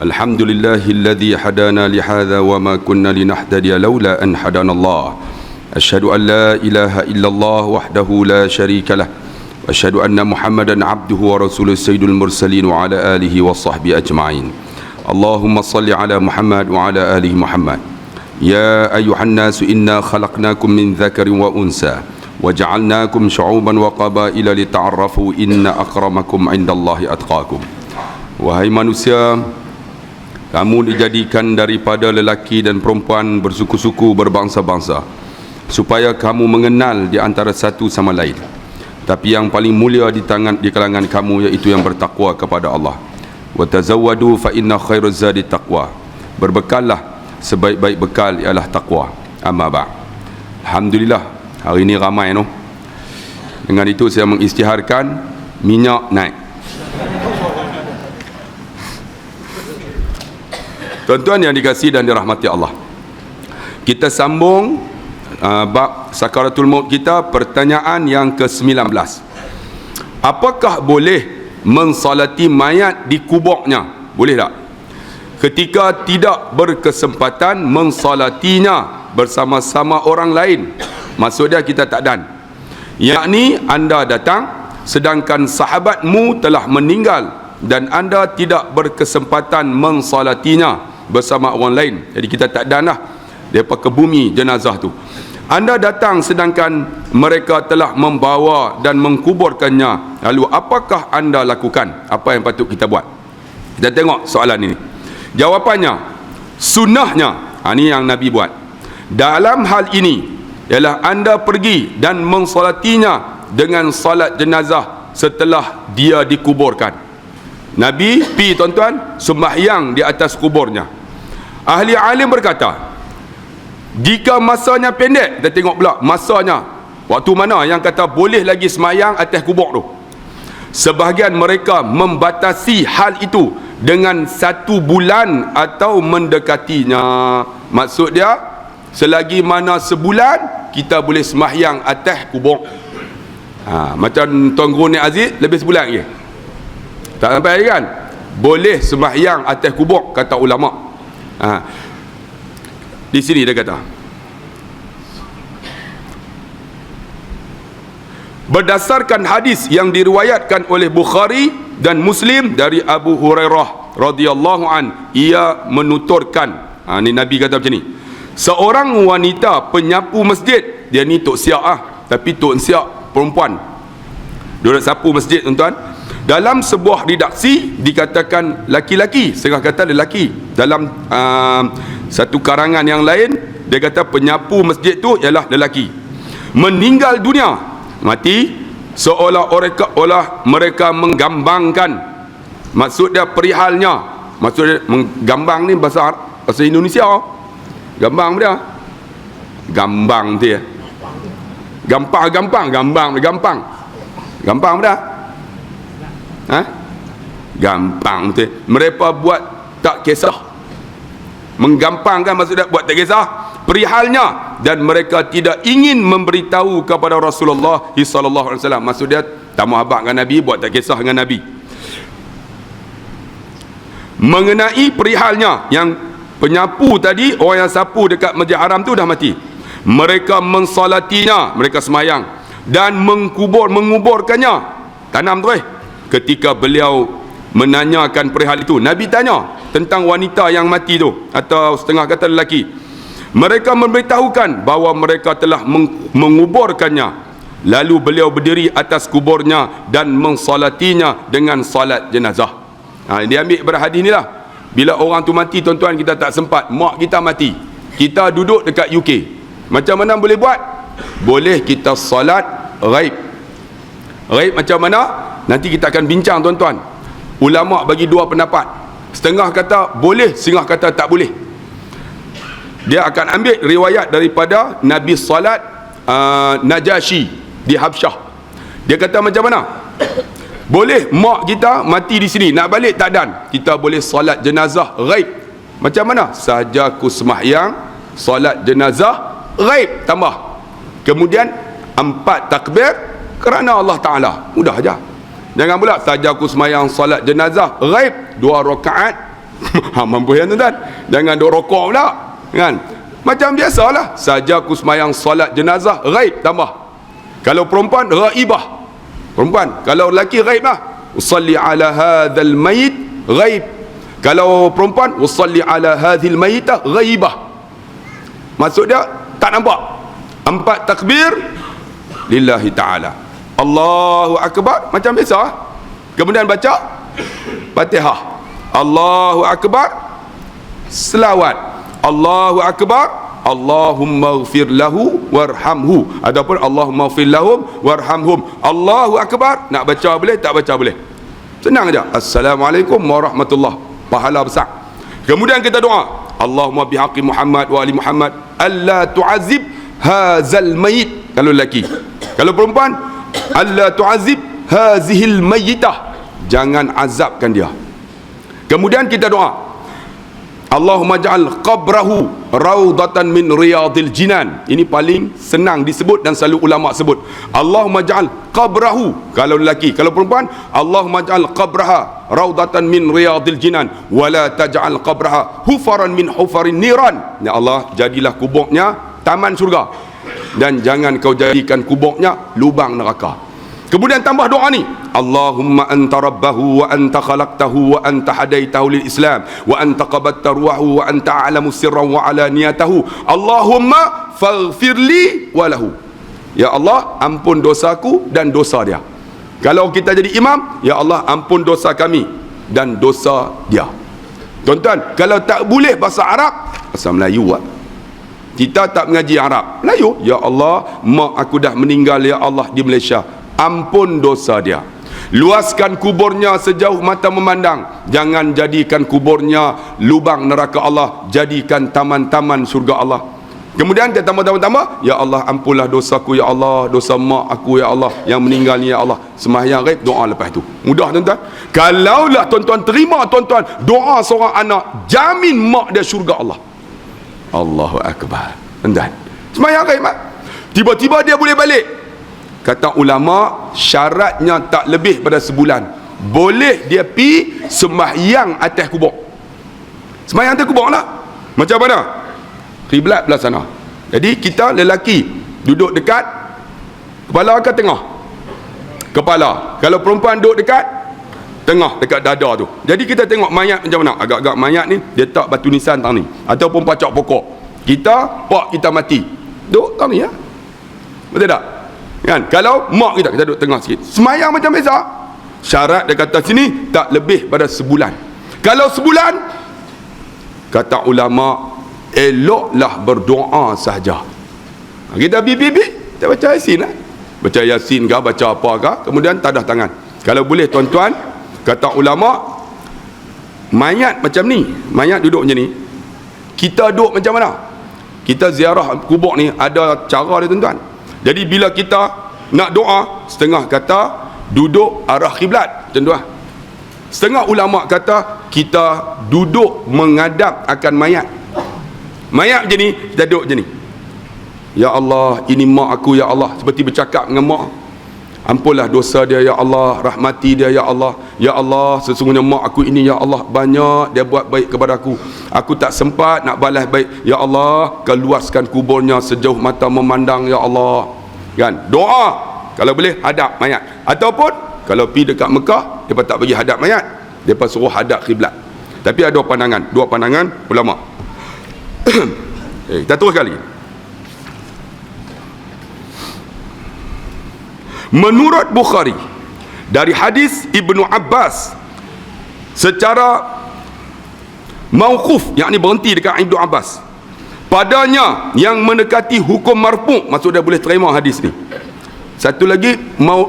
Alhamdulillahilladzi hadana lihadza wa ma kunna linahtadiya laula an hadanallah. Asyhadu an la ilaha illallah wahdahu la syarikalah. Wa asyhadu anna Muhammadan abduhu wa rasuluhu sayyidul mursalin wa ala alihi wa sahbihi ajma'in. Allahumma salli ala Muhammad wa ala alihi Muhammad. Ya ayyuhan nasu inna khalaqnakum min dzakarin wa unsa wa ja'alnakum syu'uban wa qabaila lita'arafu inna akramakum 'indallahi atqakum. Wahai manusia, kamu dijadikan daripada lelaki dan perempuan bersuku-suku, berbangsa-bangsa, supaya kamu mengenal di antara satu sama lain. Tapi yang paling mulia di kalangan kamu iaitu yang bertakwa kepada Allah. Wa tazawwadu fa inna khairaz zadi taqwa. Berbekallah, sebaik-baik bekal ialah takwa. Amma ba'. Alhamdulillah, hari ini ramai noh. Dengan itu saya mengisytiharkan minyak naik. Tuan-tuan yang dikasihi dan dirahmati Allah, kita sambung bab sakaratul maut kita, pertanyaan yang ke-19. Apakah boleh mensolati mayat di kuburnya? Boleh tak? Ketika tidak berkesempatan mensolatinya bersama-sama orang lain, maksudnya kita tak dan, yakni anda datang sedangkan sahabatmu telah meninggal dan anda tidak berkesempatan mensolatinya bersama orang lain. Jadi kita tak dan lah, mereka ke bumi jenazah tu. Anda datang sedangkan mereka telah membawa dan mengkuburkannya. Lalu apakah anda lakukan? Apa yang patut kita buat? Kita tengok soalan ini. Jawapannya, sunnahnya, ini yang Nabi buat dalam hal ini ialah anda pergi dan mensolatinya dengan salat jenazah setelah dia dikuburkan. Nabi pi tuan-tuan sembahyang di atas kuburnya. Ahli alim berkata, jika masanya pendek, kita tengok pula masanya waktu mana yang kata boleh lagi sembahyang atas kubur tu. Sebahagian mereka membatasi hal itu dengan 1 bulan atau mendekatinya. Maksud dia, selagi mana sebulan kita boleh sembahyang atas kubur. Macam Tuan Guru Nik Aziz lebih sebulan lagi. Tak sampai kan? Boleh sembahyang atas kubur, kata ulama. Di sini dia kata, berdasarkan hadis yang diriwayatkan oleh Bukhari dan Muslim dari Abu Hurairah radhiyallahu an, ia menuturkan, ni Nabi kata macam ni, seorang wanita penyapu masjid, dia ni tok siak tapi tok siak perempuan, dia sapu masjid tuan-tuan. Dalam sebuah redaksi dikatakan laki-laki, setengah kata lelaki. Dalam satu karangan yang lain dia kata penyapu masjid tu ialah lelaki. Meninggal dunia, mati, seolah-olah mereka menggambangkan. Maksud dia perihalnya, maksud dia menggambang ni bahasa Indonesia. Gambang dia, gambang dia, gampang dia. Gampang tu. Mereka buat tak kisah. Menggampangkan maksudnya buat tak kisah perihalnya, dan mereka tidak ingin memberitahu kepada Rasulullah sallallahu alaihi wasallam. Maksud dia tak mau habaq dengan Nabi, buat tak kisah dengan Nabi. Mengenai perihalnya, yang penyapu tadi, orang yang sapu dekat Masjid Haram tu dah mati. Mereka mensolatinya, mereka semayang, dan menguburkannya. Tanam tu ketika beliau menanyakan perihal itu, Nabi tanya tentang wanita yang mati tu, atau setengah kata lelaki. Mereka memberitahukan bahawa mereka telah menguburkannya. Lalu beliau berdiri atas kuburnya dan mensolatinya dengan salat jenazah. Dia ambil pada hadis ni lah. Bila orang tu mati tuan-tuan, kita tak sempat, mak kita mati, kita duduk dekat UK, macam mana boleh buat? Boleh kita salat ghaib. Ghaib macam mana? Nanti kita akan bincang tuan-tuan. Ulama bagi 2 pendapat. Setengah kata boleh, setengah kata tak boleh. Dia akan ambil riwayat daripada Nabi salat Najashi di Habsyah. Dia kata macam mana? Boleh mak kita mati di sini, nak balik tak dan, kita boleh salat jenazah ghaib. Macam mana? Sahaja ku sembahyang salat jenazah ghaib tambah, kemudian 4 takbir kerana Allah Ta'ala. Mudah aja. Jangan pula saja aku semayang salat jenazah ghaib 2 rakaat Mampu ya tuan-tuan. Jangan duk rokok pula, kan? Macam biasalah, saja aku semayang solat jenazah, ghaib tambah. Kalau perempuan, ghaibah. Perempuan, kalau lelaki ghaib lah, usalli ala hadzal mayit, ghaib. Kalau perempuan, usalli ala hadzal mayitah, ghaibah. Maksud dia tak nampak. 4 takbir lillahi ta'ala, Allahu akbar macam biasa. Kemudian baca Fatihah, Allahu akbar, selawat, Allahu akbar, Allahumma ighfir lahu warhamhu, ataupun Allahumma ighfir lahum warhamhum. Allahu akbar, nak baca boleh, tak baca boleh, senang aja. Assalamualaikum warahmatullahi, pahala besar. Kemudian kita doa, Allahumma bihaqqi Muhammad wa ali Muhammad alla tu'azib hazal mayit, kalau lelaki. Kalau perempuan, alla tu'azib hazihil mayyitah, jangan azabkan dia. Kemudian kita doa, Allahumma ja'al qabrahu raudatan min riyadil jinan. Ini paling senang disebut dan selalu ulama sebut. Allahumma ja'al qabrahu, kalau lelaki. Kalau perempuan, Allahumma ja'al qabraha raudatan min riyadil jinan wala taj'al qabraha hufaran min hufarin niran. Ya Allah, jadilah kuburnya taman surga, dan jangan kau jadikan kuburnya lubang neraka. Kemudian tambah doa ni, Allahumma anta rabbahu wa anta khalaqtahu wa anta hadaitahu lil Islam wa anta qabatta ruhahu wa anta a'lamu sirran wa alaniyatahu, Allahumma faghfirli wa lahu. Ya Allah, ampun dosaku dan dosa dia. Kalau kita jadi imam, ya Allah, ampun dosa kami dan dosa dia. Tuan-tuan, kalau tak boleh bahasa Arab, bahasa Melayu lah. Kita tak mengaji Arab, Melayu. Ya Allah, mak aku dah meninggal ya Allah di Malaysia, ampun dosa dia. Luaskan kuburnya sejauh mata memandang, jangan jadikan kuburnya lubang neraka Allah, jadikan taman-taman surga Allah. Kemudian dia tambah, ya Allah, ampunlah dosaku ya Allah, dosa mak aku ya Allah yang meninggal ni ya Allah. Sembahyang ghaib, doa lepas tu. Mudah tuan-tuan. Kalaulah tuan-tuan terima tuan-tuan doa seorang anak, jamin mak dia syurga Allah. Allahu akbar. Tuan-tuan, sembahyang ghaib mak, tiba-tiba dia boleh balik. Kata ulama, syaratnya tak lebih pada sebulan. Boleh dia pi sembahyang atas kubur. Sembahyang atas kubur lah. Macam mana? Kiblat belah sana. Jadi kita lelaki duduk dekat kepala ke tengah? Kepala. Kalau perempuan duduk dekat tengah, dekat dada tu. Jadi kita tengok mayat macam mana. Agak-agak mayat ni dia tak batu nisan tang ni, ataupun pacak pokok. Kita mati duduk tang ni ya. Betul tak? Kan? Kalau mak kita duduk tengah sikit, semayang macam biasa. Syarat dia kata sini tak lebih pada sebulan. Kalau sebulan, kata ulama, eloklah berdoa sahaja. Kita bibi-bibi, kita baca Yasin lah. Baca Yasin ke, baca apa ke, kemudian tadah tangan. Kalau boleh tuan-tuan, kata ulama, mayat macam ni, mayat duduk macam ni, kita duduk macam mana? Kita ziarah kubur ni ada cara dia tuan-tuan. Jadi bila kita nak doa, setengah kata duduk arah kiblat, tuan-tuan. Setengah ulama kata kita duduk menghadap akan mayat. Mayat macam ni, kita duduk macam ni. Ya Allah, ini mak aku ya Allah, seperti bercakap dengan mak. Ampunlah dosa dia ya Allah, rahmati dia ya Allah. Ya Allah, sesungguhnya mak aku ini ya Allah, banyak dia buat baik kepada aku. Aku tak sempat nak balas baik. Ya Allah, keluaskan kuburnya sejauh mata memandang ya Allah. Kan? Doa, kalau boleh hadap mayat. Ataupun kalau pergi dekat Mekah, mereka tak bagi hadap mayat, mereka suruh hadap kiblat. Tapi ada dua pandangan ulama. Kita teruskan lagi. Menurut Bukhari, dari hadis Ibnu Abbas secara mauquf, yakni berhenti dekat Ibnu Abbas, padanya yang mendekati hukum marfu', maksud dia boleh terima hadis ni. Satu lagi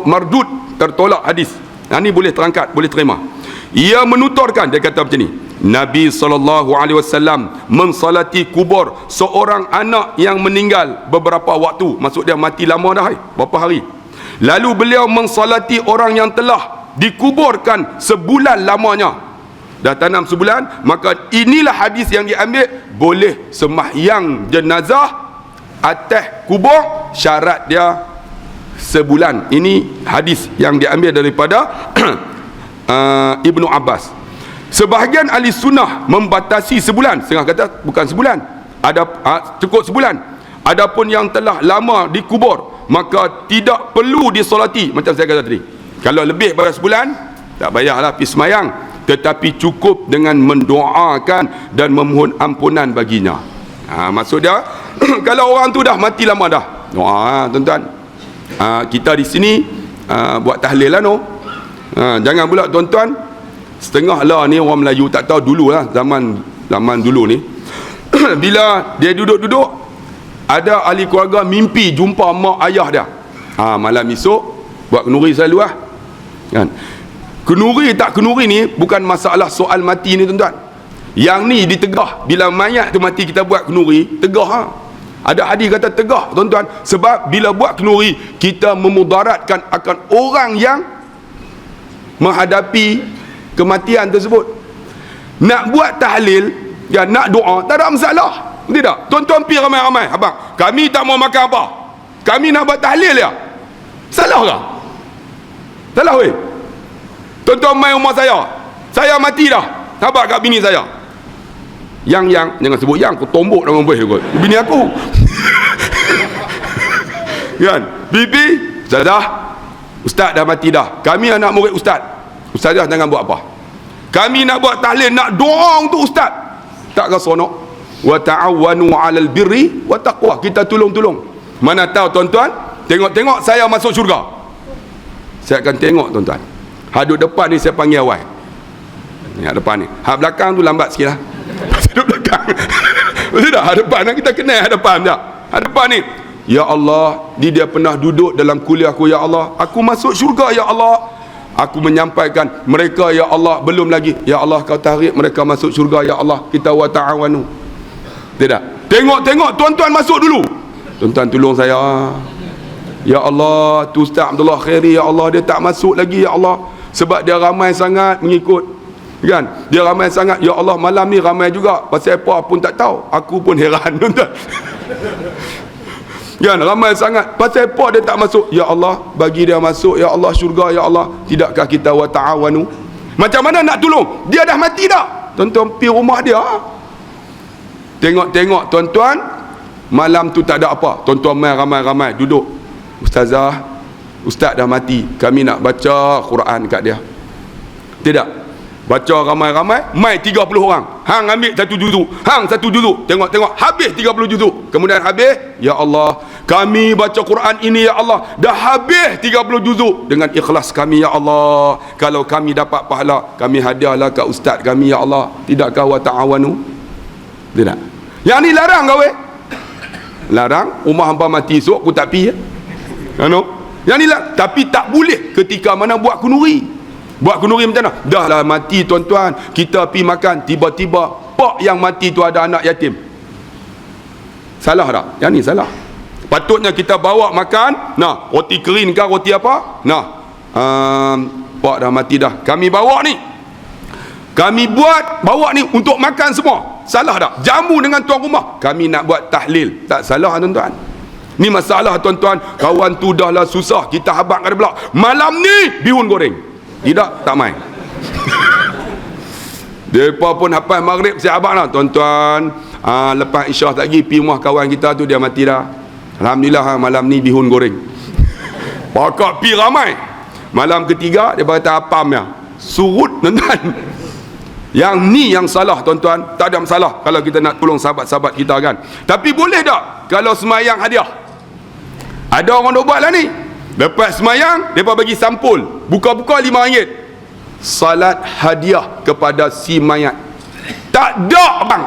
mardud, tertolak hadis. Ini boleh terangkat, boleh terima. Ia menuturkan, dia kata macam ni, Nabi SAW mensalati kubur seorang anak yang meninggal beberapa waktu, maksud dia mati lama dah, berapa hari. Lalu beliau mensalati orang yang telah dikuburkan sebulan lamanya, dah tanam sebulan, maka inilah hadis yang diambil, boleh sembahyang jenazah atas kubur, syarat dia sebulan. Ini hadis yang diambil daripada Ibnu Abbas. Sebahagian ahli sunnah membatasi sebulan, setengah kata bukan sebulan, ada cukup sebulan. Adapun yang telah lama dikubur, maka tidak perlu disolati. Macam saya kata tadi, kalau lebih daripada sebulan, tak payahlah pergi semayang, tetapi cukup dengan mendoakan dan memohon ampunan baginya. Maksud dia kalau orang tu dah mati lama dah, tuan-tuan, kita di sini buat tahlil lah, jangan pula tuan-tuan setengah lah ni orang Melayu tak tahu dulu lah, zaman dulu ni bila dia duduk-duduk, ada ahli keluarga mimpi jumpa mak ayah dia, malam esok buat kenuri selalu lah kan. Kenuri tak kenuri ni bukan masalah soal mati ni tuan-tuan. Yang ni ditegah, bila mayat tu mati kita buat kenuri, tegah. Ada hadis kata tegah tuan-tuan, sebab bila buat kenuri kita memudaratkan akan orang yang menghadapi kematian tersebut. Nak buat tahlil, nak doa, tak ada masalah, tidak? Tuan-tuan pergi ramai-ramai, abang kami tak mau makan apa, kami nak buat tahlil ya, salah ke? Salah weh. Tuan-tuan main rumah saya mati dah, sabar kat bini saya, yang jangan sebut yang, aku tombok dengan boleh kot bini aku kan. Bibi, ustaz dah mati dah, kami anak murid ustaz dah jangan buat apa, kami nak buat tahlil, nak doa untuk ustaz, tak ke seronok. Wa ta'awanu 'alal birri wa taqwa, kita tolong-tolong. Mana tahu tuan-tuan, tengok saya masuk syurga, saya akan tengok tuan-tuan. Hadut depan ni saya panggil awal, ni depan ni, hak belakang tu lambat sikit lah hadut belakang betul tak? Hadapan kita kenal hadapan tak? Hadapan ni, ya Allah, dia pernah duduk dalam kuliah aku, ya Allah, aku masuk syurga, ya Allah, aku menyampaikan mereka, ya Allah, belum lagi, ya Allah, kau tarik mereka masuk syurga, ya Allah, kita wa ta'awanu. Tidak, tengok tuan-tuan masuk dulu, tuan-tuan tolong saya, ya Allah, tu Ustaz Abdullah Khairi, ya Allah, dia tak masuk lagi, ya Allah, sebab dia ramai sangat mengikut kan, dia ramai sangat, ya Allah, malam ni ramai juga, pasal apa pun tak tahu, aku pun heran tuan-tuan kan, ramai sangat, pasal apa dia tak masuk, ya Allah, bagi dia masuk, ya Allah, syurga, ya Allah, tidakkah kita wa ta'awanu? Macam mana nak tolong? Dia dah mati dah, tuan-tuan pergi rumah dia, tengok tuan-tuan, malam tu tak ada apa, tuan-tuan main ramai-ramai duduk, ustazah, ustaz dah mati, kami nak baca Quran kat dia. Tidak, baca ramai-ramai, mai 30 orang, hang ambil satu juzuk, hang satu juzuk, tengok habis 30 juzuk, kemudian habis, ya Allah, kami baca Quran ini, ya Allah, dah habis 30 juzuk, dengan ikhlas kami, ya Allah, kalau kami dapat pahala, kami hadiahlah kat ustaz kami, ya Allah, tidakkah wa ta'awanu? Tidak. Yang ni larang kau larang, rumah hangpa mati esok aku tak pergi yang ni lah. Tapi tak boleh ketika mana buat kenuri. Buat kenuri macam mana? Dah lah mati tuan-tuan, kita pergi makan, tiba-tiba pak yang mati tu ada anak yatim. Salah tak? Yang ni salah. Patutnya kita bawa makan, roti kering ke roti apa, pak dah mati dah, kami bawa ni, kami bawa ni untuk makan semua. Salah tak? Jamu dengan tuan rumah, kami nak buat tahlil, tak salah tuan-tuan. Ni masalah tuan-tuan, kawan tu dah lah susah, kita habaq kat dia pula, malam ni bihun goreng, tidak, tak main mereka pun hafal maghrib, saya abang lah tuan-tuan, lepas isyak tak lagi pergi rumah kawan kita tu, dia mati dah, alhamdulillah, malam ni bihun goreng pakak pergi ramai. Malam ketiga dia berkata apamnya surut tuan-tuan. Yang ni yang salah tuan-tuan. Tak ada masalah kalau kita nak tolong sahabat-sahabat kita kan, tapi boleh tak kalau semayang hadiah? Ada orang duk buat lah ni, lepas semayang mereka bagi sampul, buka-buka RM5, salat hadiah kepada si mayat. Tak ada bang,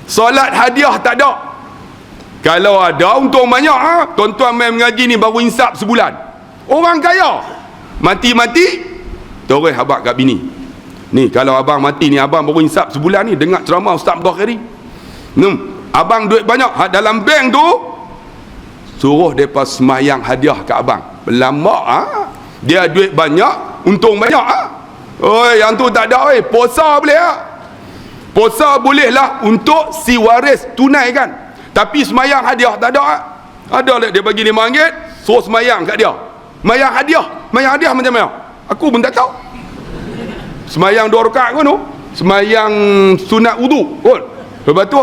salat hadiah tak ada. Kalau ada untung banyak, tuan-tuan main mengaji ni baru insap sebulan. Orang kaya mati-mati terus habaq kat bini ni, kalau abang mati ni, abang baru insap sebulan ni, dengar ceramah Ustaz Abdul Khairi, abang duit banyak, dalam bank tu suruh mereka semayang hadiah ke abang. Lama dia duit banyak, untung banyak yang tu tak ada. Puasa boleh puasa boleh lah untuk si waris tunai kan, tapi semayang hadiah tak ada. Ada lah dia bagi RM5, suruh semayang kat dia, mayang hadiah macam mana aku pun tak tahu. Semayang 2 rakaat pun tu. Semayang sunat wudu pun. Lepas tu,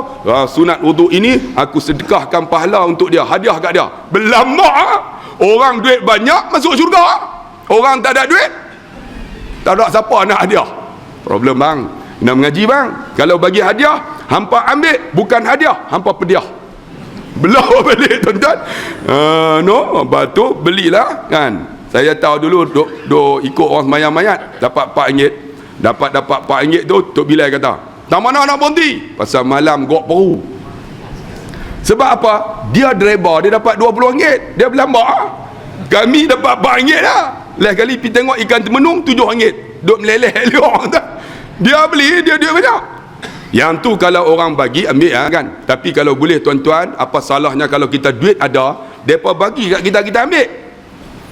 sunat wudu ini aku sedekahkan pahala untuk dia, hadiah kat dia. Berlambak orang duit banyak masuk syurga. Orang tak ada duit, tak ada siapa nak hadiah. Problem bang, nak mengaji bang. Kalau bagi hadiah, hampa ambil, bukan hadiah, hampa pediah. Belah balik tuan-tuan. No, lepas tu belilah kan. Saya tahu dulu duk ikut orang semayang mayat, dapat RM4. Dapat RM4 tu Tok Bilal kata, tak mana nak berhenti pasal malam gok peru. Sebab apa? Dia driver, dia dapat RM20, dia berlambak. Kami dapat RM4 lah. Lain kali pergi tengok ikan temenung RM7, duk meleleh elok. Dia beli, dia duit banyak. Yang tu kalau orang bagi, ambil kan. Tapi kalau boleh tuan-tuan, apa salahnya kalau kita duit ada, mereka bagi kat kita, kita ambil.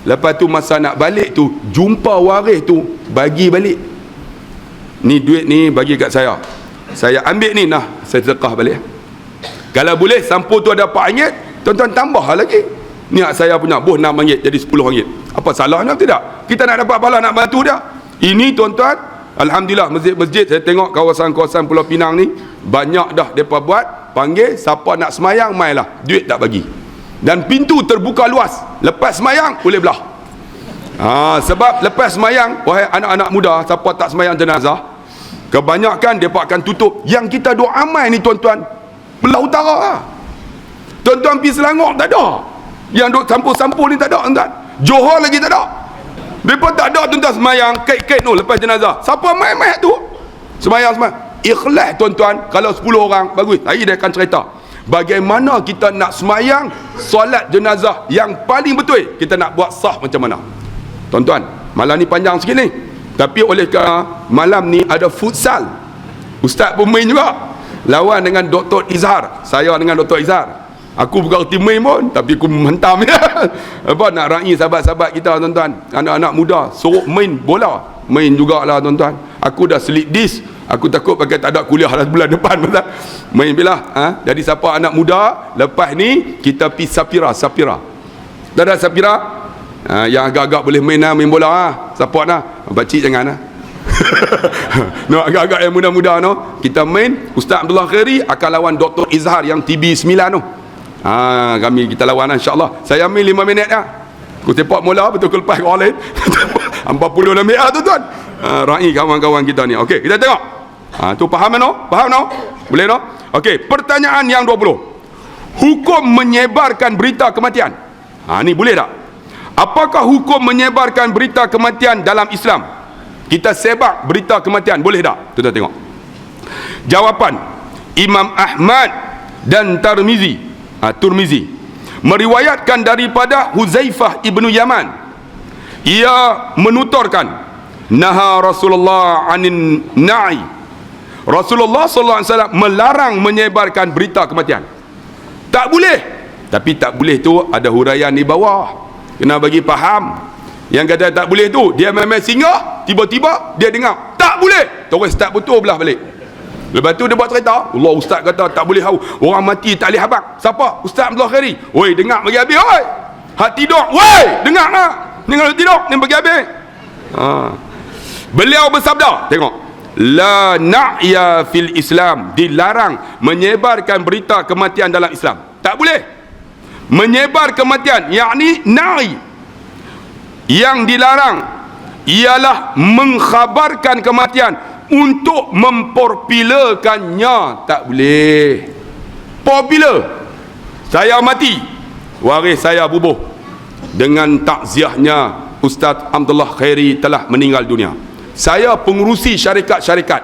Lepas tu masa nak balik tu, jumpa waris tu, bagi balik. Ni duit ni bagi kat saya ambil ni, nah saya sedekah balik. Kalau boleh sampul tu ada RM4, tuan-tuan tambah lagi. Ni hak saya punya, boh RM6 jadi RM10. Apa salahnya? Tidak. Kita nak dapat pahala, nak bantu dia. Ini tuan-tuan, alhamdulillah masjid-masjid saya tengok kawasan-kawasan Pulau Pinang ni banyak dah depa buat, panggil siapa nak semayang mailah, duit tak bagi. Dan pintu terbuka luas, lepas semayang boleh belah. Sebab lepas semayang, wahai anak-anak muda, siapa tak semayang jenazah, kebanyakan mereka akan tutup. Yang kita duk amal ni tuan-tuan, belah utara lah. Tuan-tuan pergi Selangor tak ada. Yang duk sampul-sampul ni tak ada tuan-tuan. Johor lagi tak ada. Mereka tak ada tuan-tuan semayang kait-kait tu lepas jenazah. Siapa main-main tu semayang. Ikhlas tuan-tuan. Kalau 10 orang, bagus. Hari dia akan cerita bagaimana kita nak semayang solat jenazah yang paling betul. Kita nak buat sah macam mana. Tuan-tuan, malam ni panjang sikit ni, tapi oleh kerana malam ni ada futsal, ustaz pun main juga, lawan dengan Dr. Izhar. Saya dengan Dr. Izhar, aku bukan reti main pun, tapi aku menghentam ya. Apa nak raih sahabat-sahabat kita tuan-tuan, anak-anak muda suruh main bola, main jugalah tuan-tuan. Aku dah slip disk, aku takut pakai tak ada kuliah dah bulan depan betul. Main bila jadi siapa anak muda lepas ni kita pergi Sapira. Tak ada Sapira? Yang agak-agak boleh main bola support pakcik jangan no, agak-agak yang muda-muda kita main. Ustaz Abdullah Khairi akan lawan Dr. Izhar yang TB9 kami kita lawan insya-Allah. Saya main 5 minit aku tepak mula betul lepas orang lain 40 lebih tuan-tuan. Raih kawan-kawan kita ni. Okey, kita tengok tu faham boleh okey, pertanyaan yang 20, hukum menyebarkan berita kematian. Ni boleh tak? Apakah hukum menyebarkan berita kematian dalam Islam? Kita sebar berita kematian, boleh tak? Kita tengok. Jawapan, Imam Ahmad dan Tirmizi meriwayatkan daripada Huzaifah ibnu Yaman. Ia menuturkan, naha Rasulullah anin na'i. Rasulullah sallallahu alaihi wasallam melarang menyebarkan berita kematian. Tak boleh. Tapi tak boleh tu ada huraian di bawah. Kena bagi faham. Yang kata tak boleh tu, dia main-main singgah, tiba-tiba dia dengar tak boleh, terus start betul belah balik. Lepas tu dia buat cerita, Allah ustaz kata tak boleh orang mati tak boleh habaq. Siapa? Ustaz Abdullah Khairi. Oi, dengar bagi habis oi. Hak tidur, woi, dengar nak. Dengar tidur, ni bagi habis. Beliau bersabda, tengok, la na'ya fil Islam, dilarang menyebarkan berita kematian dalam Islam. Tak boleh menyebar kematian, yakni na'i. Yang dilarang ialah mengkhabarkan kematian untuk mempopularkannya. Tak boleh popular. Saya mati, waris saya bubuh dengan takziahnya Ustaz Abdullah Khairi telah meninggal dunia. Saya pengurusi syarikat-syarikat,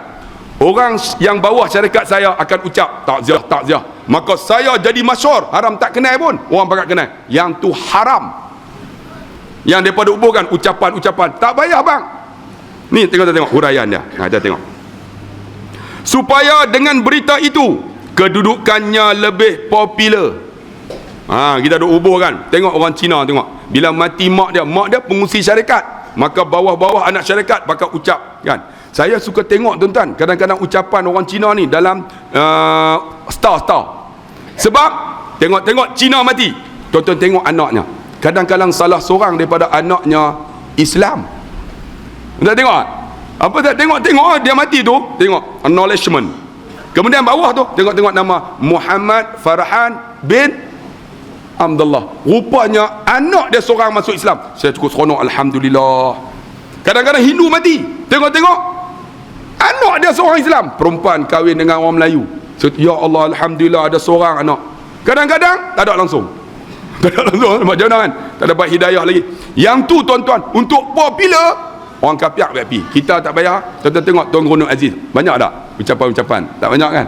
orang yang bawah syarikat saya akan ucap takziah. Maka saya jadi masyhur, haram tak kenal pun, orang pakat kenal. Yang tu haram. Yang daripada hubungkan ucapan-ucapan tak payah bang. Ni tengok huraian dia. Kita tengok. Supaya dengan berita itu kedudukannya lebih popular. Kita duk hubungkan. Tengok orang Cina tengok. Bila mati mak dia pengurusi syarikat, maka bawah-bawah anak syarikat bakal ucap kan. Saya suka tengok tuan-tuan, kadang-kadang ucapan orang Cina ni dalam star. Sebab tengok Cina mati, tuan-tuan tengok anaknya, kadang-kadang salah seorang daripada anaknya Islam. Tuan tengok Apa tak tengok dia mati tu, tengok acknowledgement. Kemudian bawah tu tengok nama Muhammad Farhan bin Abdullah. Rupanya anak dia seorang masuk Islam. Saya cukup seronok, alhamdulillah. Kadang-kadang Hindu mati, tengok anak dia seorang Islam, perempuan kahwin dengan orang Melayu. So, ya Allah, alhamdulillah ada seorang anak. Kadang-kadang tak ada langsung. Tak ada langsung, macam mana kan? Tak dapat hidayah lagi. Yang tu tuan-tuan, untuk popular, orang kapiak happy. Kita tak payah. Tuan-tuan tengok Tuan Gubernur Aziz, banyak tak ucapan-ucapan? Tak banyak kan?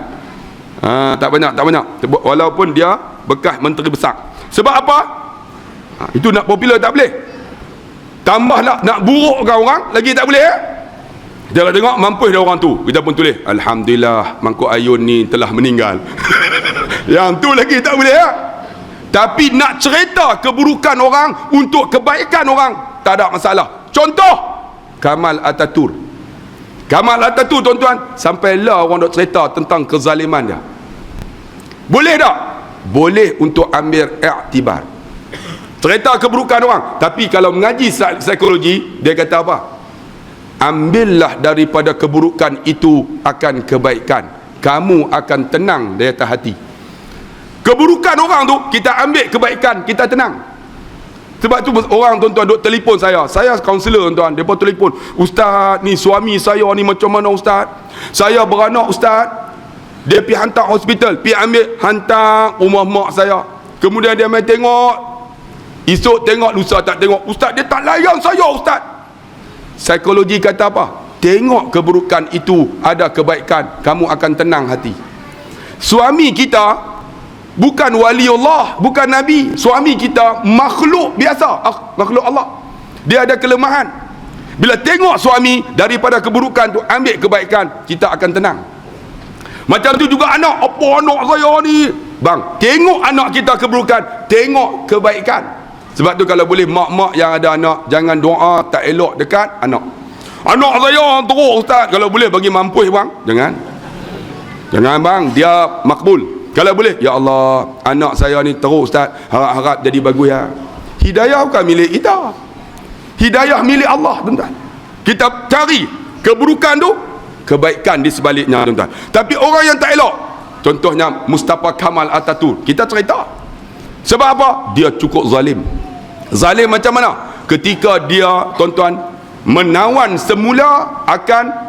Tak banyak. Walaupun dia bekas menteri besar. Sebab apa? Itu nak popular tak boleh. Tambahlah nak burukkan orang lagi tak boleh. Kita nak tengok mampus dah orang tu, kita pun tulis alhamdulillah Mangkuk Ayun ni telah meninggal. Yang tu lagi tak boleh. Tapi nak cerita keburukan orang untuk kebaikan orang, tak ada masalah. Contoh Kamal Ataturk, tuan-tuan, sampailah orang dok cerita tentang kezaliman dia. Boleh tak? Boleh untuk ambil iktibar, cerita keburukan orang. Tapi kalau mengaji psikologi, dia kata apa? Ambillah daripada keburukan itu akan kebaikan, kamu akan tenang di atas hati. Keburukan orang tu kita ambil kebaikan, kita tenang. Sebab tu orang tuan-tuan duk telefon saya kaunselor tuan-tuan, depa telefon, ustaz ni suami saya ni macam mana ustaz, saya beranak ustaz, dia pergi hantar hospital, pergi ambil hantar rumah mak saya, kemudian dia main tengok, esok tengok, lusa tak tengok, ustaz dia tak layan saya ustaz. Psikologi kata apa? Tengok keburukan itu ada kebaikan, kamu akan tenang hati. Suami kita bukan wali Allah, bukan Nabi. Suami kita makhluk biasa, makhluk Allah. Dia ada kelemahan. Bila tengok suami daripada keburukan tu ambil kebaikan, kita akan tenang. Macam tu juga anak. Apa anak saya ni? Bang, tengok anak kita keburukan, tengok kebaikan. Sebab tu kalau boleh mak-mak yang ada anak, jangan doa tak elok dekat anak. Anak saya teruk ustaz, kalau boleh bagi mampus bang. Jangan bang, dia makbul. Kalau boleh, ya Allah, anak saya ni teruk ustaz, harap-harap jadi bagus ya. Hidayah bukan milik kita, hidayah milik Allah tuan-tuan. Kita cari keburukan tu, kebaikan di sebaliknya tuan-tuan. Tapi orang yang tak elok, contohnya Mustafa Kamal Ataturk, kita cerita. Sebab apa? Dia cukup zalim. Zalim macam mana? Ketika dia tuan-tuan menawan semula akan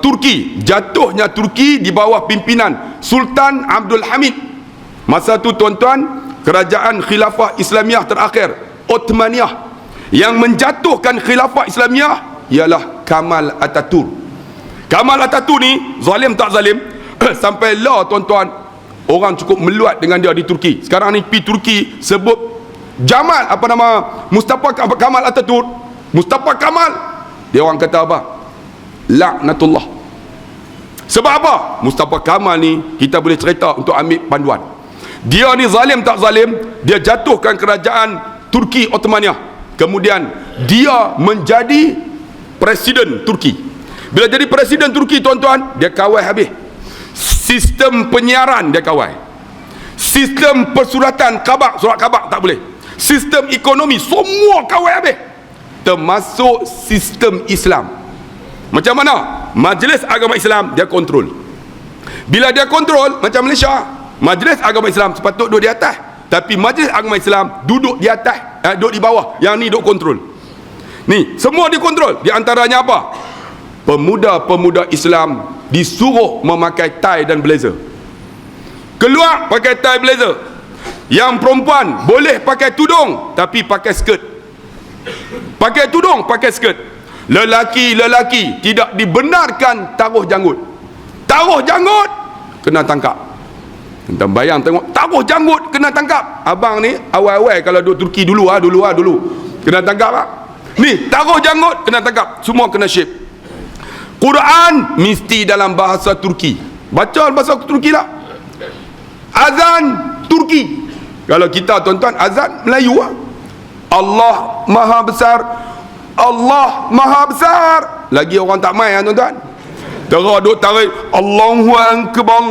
Turki, jatuhnya Turki di bawah pimpinan Sultan Abdul Hamid. Masa tu tuan-tuan, kerajaan khilafah Islamiyah terakhir, Ottomaniyah. Yang menjatuhkan khilafah Islamiyah ialah Kamal Ataturk. Kamal Ataturk ni zalim tak zalim? Sampai lah tuan-tuan, orang cukup meluat dengan dia di Turki. Sekarang ni pi Turki sebut Jamal, apa nama, Mustafa Kamal Ataturk, Mustafa Kamal, dia orang kata apa? Laknatullah. Sebab apa? Mustafa Kamal ni kita boleh cerita untuk ambil panduan. Dia ni zalim tak zalim? Dia jatuhkan kerajaan Turki Ottomaniyah, kemudian dia menjadi presiden Turki. Bila jadi presiden Turki tuan-tuan, dia kawal habis. Sistem penyiaran dia kawal, sistem persuratan khabar, surat khabar tak boleh, sistem ekonomi semua kawal habis, termasuk sistem Islam. Macam mana? Majlis Agama Islam dia kontrol. Bila dia kontrol, macam Malaysia, Majlis Agama Islam sepatut duduk di atas, tapi Majlis Agama Islam duduk di atas, duduk di bawah. Yang ni duduk kontrol. Ni semua dikontrol. Di antaranya apa? Pemuda-pemuda Islam disuruh memakai tie dan blazer. Keluar pakai tie blazer. Yang perempuan boleh pakai tudung tapi pakai skirt. Pakai tudung, pakai skirt. Lelaki tidak dibenarkan taruh janggut. Taruh janggut kena tangkap. Entah bayang tengok, taruh janggut kena tangkap. Abang ni awal-awal kalau duduk Turki dulu kena tangkap lah. Ni taruh janggut kena tangkap. Semua kena shape. Quran mesti dalam bahasa Turki. Baca bahasa Turki lah. Azan Turki. Kalau kita tuan-tuan azan Melayu lah. Allah Maha Besar, Allah Maha Besar. Lagi orang tak main tuan-tuan. Terus duk tarik Allahu Akbar,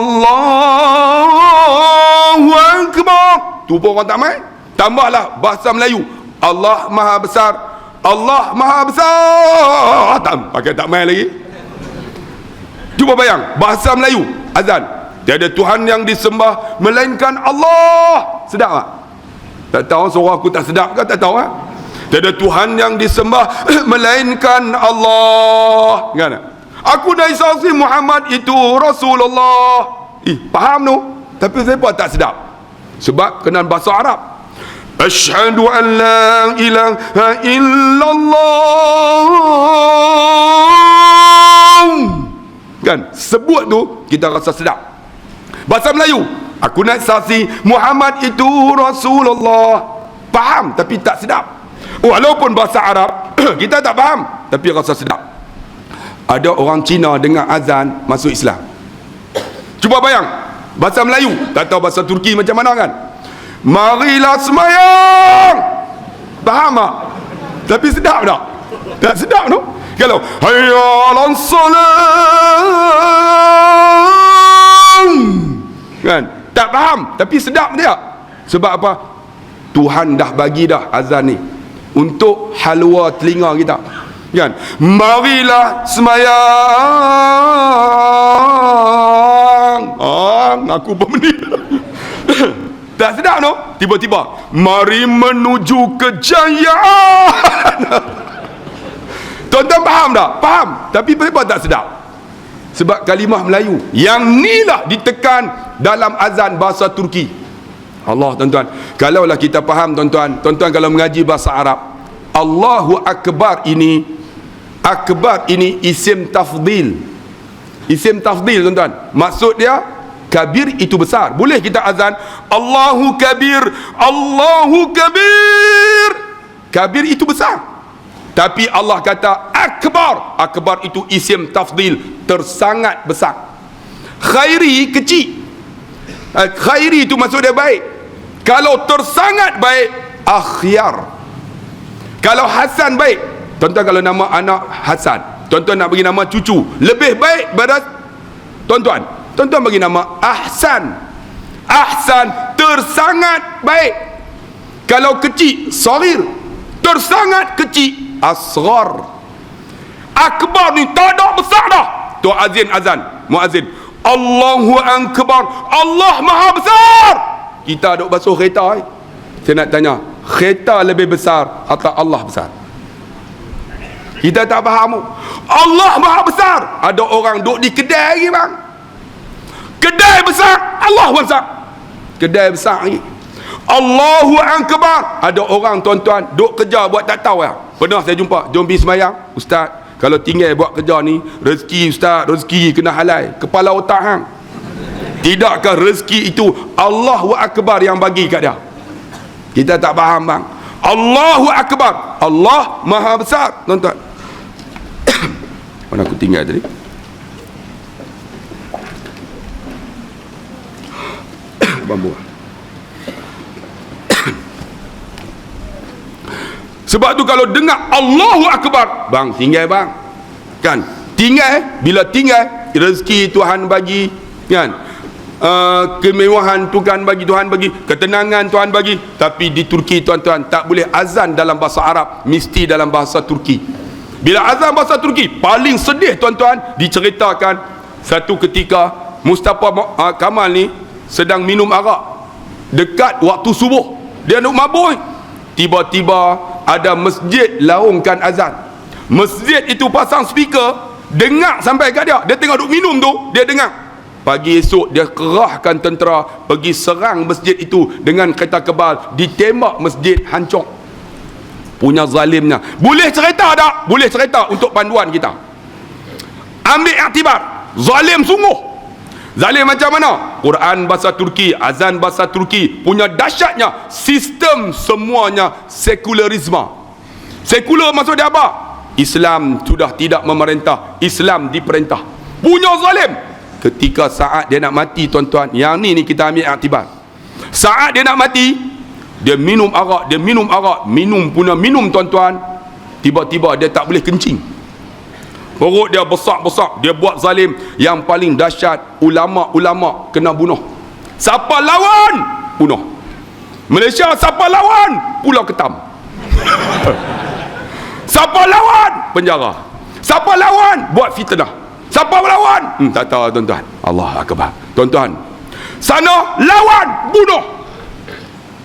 Allahu Akbar. Tu pun orang tak main. Tambahlah bahasa Melayu, Allah Maha Besar, Allah Maha Besar. Pakai tak main lagi. Cuba bayang, bahasa Melayu azan, tiada Tuhan yang disembah melainkan Allah. Sedap tak? Tak tahu suara aku tak sedap ke? Tak tahu kan? Tiada Tuhan yang disembah melainkan Allah. Kan? Aku dah saksi Muhammad itu Rasulullah. Faham tu? Tapi saya pun tak sedap. Sebab kenal bahasa Arab. Asyhadu an la ilaha illallah. Kan? Sebut tu kita rasa sedap. Bahasa Melayu, aku nak saksi Muhammad itu Rasulullah. Faham tapi tak sedap. Walaupun bahasa Arab kita tak faham tapi rasa sedap. Ada orang Cina dengar azan masuk Islam. Cuba bayang, bahasa Melayu, tak tahu bahasa Turki macam mana kan? Marilah semayang. Faham tak? Tapi sedap tak? Tak sedap tu. Kalau hayya 'alas salam, kan? Tak faham tapi sedap dia. Sebab apa? Tuhan dah bagi dah azan ni untuk halwa telinga kita. Kan? Marilah semayang. Aku bermenit. Tak sedap no? Tiba-tiba mari menuju kejayaan. Tuan-tuan faham tak? Faham. Tapi kenapa tak sedap? Sebab kalimah Melayu yang ni lah ditekan dalam azan bahasa Turki. Allah tuan-tuan, kalaulah kita faham tuan-tuan, tuan-tuan kalau mengaji bahasa Arab, Allahu Akbar ini, Akbar ini isim tafdil. Isim tafdil tuan-tuan, maksud dia kabir itu besar. Boleh kita azan Allahu kabir, Allahu kabir, kabir itu besar. Tapi Allah kata akbar, akbar itu isim tafdil, tersangat besar. Khairi kecil. Khairi itu maksud dia baik. Kalau tersangat baik, akhyar. Kalau Hasan baik, tuan-tuan kalau nama anak Hasan, tuan-tuan nak bagi nama cucu lebih baik pada tuan-tuan, tuan-tuan bagi nama Ahsan. Ahsan tersangat baik. Kalau kecil, saghir. Tersangat kecil, asghar. Akbar ni tak ada besar dah. Tu azan, muazzin, Allahu Akbar, Allah Maha Besar. Kita duk basuh kereta. Saya nak tanya, kereta lebih besar atau Allah besar? Kita tak faham. Allah Maha Besar. Ada orang duk di kedai lagi bang. Kedai besar, Allah besar. Kedai besar lagi, Allahu Akbar. Ada orang tuan-tuan duk kerja buat tak tahu ya. Pernah saya jumpa, jom pergi semayang. Ustaz, kalau tinggal buat kerja ni, rezeki Ustaz, rezeki kena halal. Kepala otak hang. Tidakkah rezeki itu Allahu Akbar yang bagi kat dia? Kita tak faham bang. Allahu Akbar, Allah Maha Besar tuan-tuan. Mana aku tinggal tadi? Bambu. Sebab tu kalau dengar Allahu Akbar, bang tinggal bang. Kan? Tinggal, bila tinggal rezeki Tuhan bagi, kan? Kemewahan Tuhan bagi, Tuhan bagi, ketenangan Tuhan bagi. Tapi di Turki tuan-tuan tak boleh azan dalam bahasa Arab, mesti dalam bahasa Turki. Bila azan bahasa Turki paling sedih tuan-tuan, diceritakan satu ketika Mustafa Kamal ni sedang minum arak dekat waktu subuh, dia nak mabuk. Tiba-tiba ada masjid laungkan azan. Masjid itu pasang speaker, dengar sampai kat dia. Dia tengah duk minum tu, dia dengar. Pagi esok dia kerahkan tentera pergi serang masjid itu dengan kereta kebal, ditembak masjid hancur. Punya zalimnya. Boleh cerita tak? Boleh cerita untuk panduan kita. Ambil iktibar. Zalim sungguh. Zalim macam mana? Quran bahasa Turki, azan bahasa Turki. Punya dahsyatnya sistem semuanya sekularisme. Sekular maksud dia apa? Islam sudah tidak memerintah, Islam diperintah. Punya zalim. Ketika saat dia nak mati tuan-tuan, yang ni kita ambil iktibar. Saat dia nak mati, dia minum arak, minum tuan-tuan. Tiba-tiba dia tak boleh kencing. Perut dia besar-besar. Dia buat zalim. Yang paling dahsyat, ulama-ulama kena bunuh. Siapa lawan? Bunuh. Malaysia siapa lawan? Pulau Ketam. Siapa lawan? Penjara. Siapa lawan? Buat fitnah. Siapa lawan? Tak tahu tuan-tuan. Allah Akbar. Tuan-tuan, sana lawan, bunuh.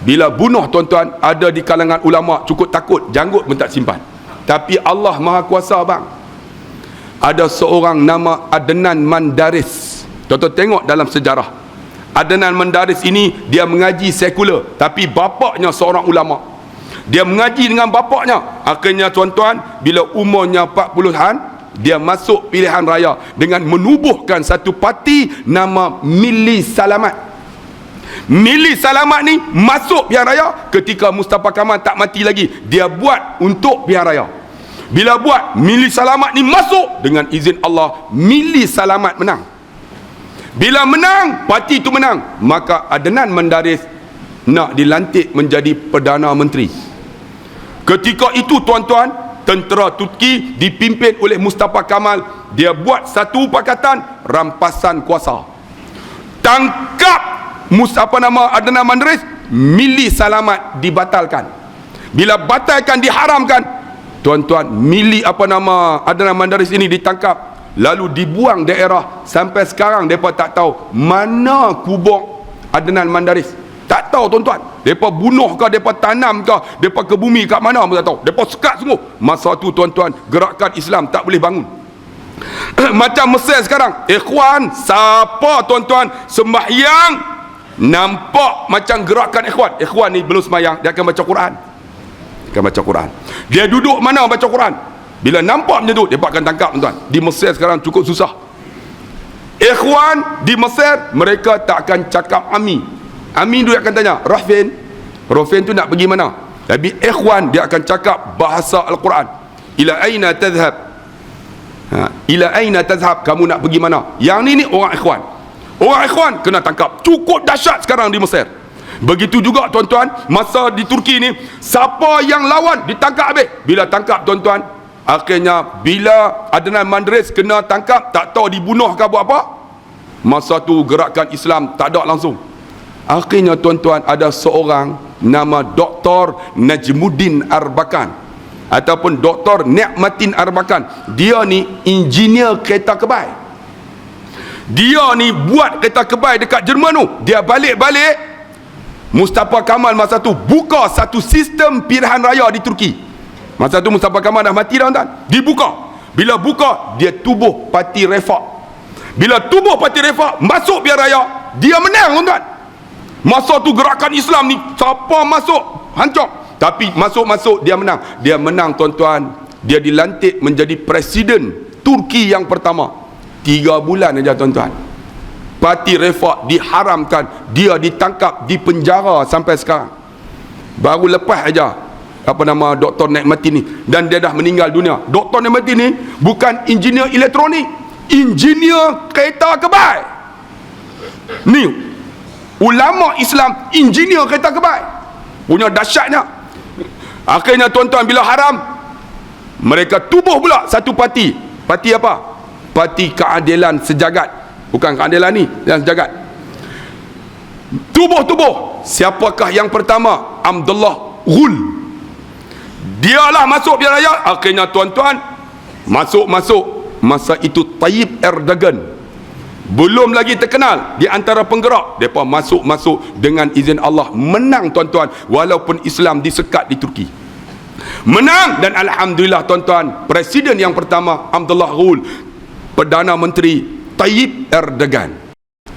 Bila bunuh tuan-tuan, ada di kalangan ulama cukup takut, janggut pun tak simpan. Tapi Allah Maha Kuasa bang. Ada seorang nama Adnan Mandaris. Tuan-tuan tengok dalam sejarah. Adnan Mandaris ini dia mengaji sekular, tapi bapaknya seorang ulama. Dia mengaji dengan bapaknya. Akhirnya tuan-tuan, bila umurnya 40-an, dia masuk pilihan raya dengan menubuhkan satu parti nama Milli Salamat. Milli Salamat ni masuk pilihan raya ketika Mustafa Kamal tak mati lagi. Dia buat untuk pilihan raya. Bila buat, Milli Salamat ni masuk, dengan izin Allah, Milli Salamat menang. Bila menang, parti itu menang, maka Adnan Mandaris nak dilantik menjadi Perdana Menteri. Ketika itu tuan-tuan, tentera Turki dipimpin oleh Mustafa Kamal, dia buat satu pakatan rampasan kuasa. Tangkap Adnan Mandaris, Milli Salamat dibatalkan. Bila batalkan, diharamkan, tuan-tuan, Adnan Mandaris ini ditangkap, lalu dibuang daerah. Sampai sekarang mereka tak tahu mana kubur Adnan Mandaris. Tak tahu tuan-tuan. Mereka bunuh ke, mereka tanam ke, mereka ke bumi kat mana pun tak tahu. Mereka sekat sungguh. Masa tu tuan-tuan, gerakan Islam tak boleh bangun. Macam Mesir sekarang, Ikhwan, siapa tuan-tuan sembahyang nampak macam gerakan Ikhwan. Ikhwan ni belum sembahyang, dia akan baca Quran. Dia akan baca Quran. Dia duduk mana baca Quran. Bila nampak macam tu, dia akan tangkap tuan-tuan. Di Mesir sekarang cukup susah. Ikhwan di Mesir, mereka tak akan cakap Amin. Amin dia akan tanya, Rafin tu nak pergi mana? Tapi Ikhwan dia akan cakap bahasa Al-Quran. Ila aina tadhhab? Ila aina tadhhab? Kamu nak pergi mana? Yang ni orang Ikhwan. Orang Ikhwan kena tangkap. Cukup dahsyat sekarang di Mesir. Begitu juga tuan-tuan, masa di Turki ni, siapa yang lawan ditangkap habis. Bila tangkap tuan-tuan, akhirnya bila Adnan Mandaris kena tangkap, tak tahu dibunuh ke buat apa, masa tu gerakan Islam tak ada langsung. Akhirnya tuan-tuan, ada seorang nama Dr. Najmuddin Arbakan ataupun Dr. Ni'matin Arbakan. Dia ni engineer kereta kebai. Dia ni buat kereta kebai dekat Jerman tu. Dia balik-balik, Mustafa Kamal masa tu buka satu sistem pilihan raya di Turki. Masa tu Mustafa Kamal dah mati dah tuan. Dibuka. Bila buka, dia tubuh parti Refah. Bila tubuh parti Refah, masuk pilihan raya, dia menang tuan. Masa tu gerakan Islam ni, siapa masuk hancur. Tapi masuk-masuk dia menang. Dia menang tuan-tuan. Dia dilantik menjadi presiden Turki yang pertama. 3 bulan aja tuan-tuan. Parti Refah diharamkan. Dia ditangkap, dipenjara sampai sekarang. Baru lepas aja Dr. Ni'matin ni, dan dia dah meninggal dunia. Dr. Ni'matin ni bukan engineer elektronik, engineer kereta kebai. Ni ulama Islam, engineer kereta kebai, punya dahsyatnya. Akhirnya tuan-tuan, bila haram, mereka tubuh pula satu parti. Parti apa? Parti Keadilan Sejagat. Bukan keadilan ni, yang sejagat. Tubuh. Siapakah yang pertama? Abdullah Ghul. Dialah masuk pilihan raya. Akhirnya tuan-tuan, masuk. Masa itu Tayyip Erdogan belum lagi terkenal di antara penggerak. Mereka masuk dengan izin Allah, menang tuan-tuan, walaupun Islam disekat di Turki. Menang, dan alhamdulillah tuan-tuan, presiden yang pertama Abdullah Ghul, Perdana Menteri Tayyip Erdogan.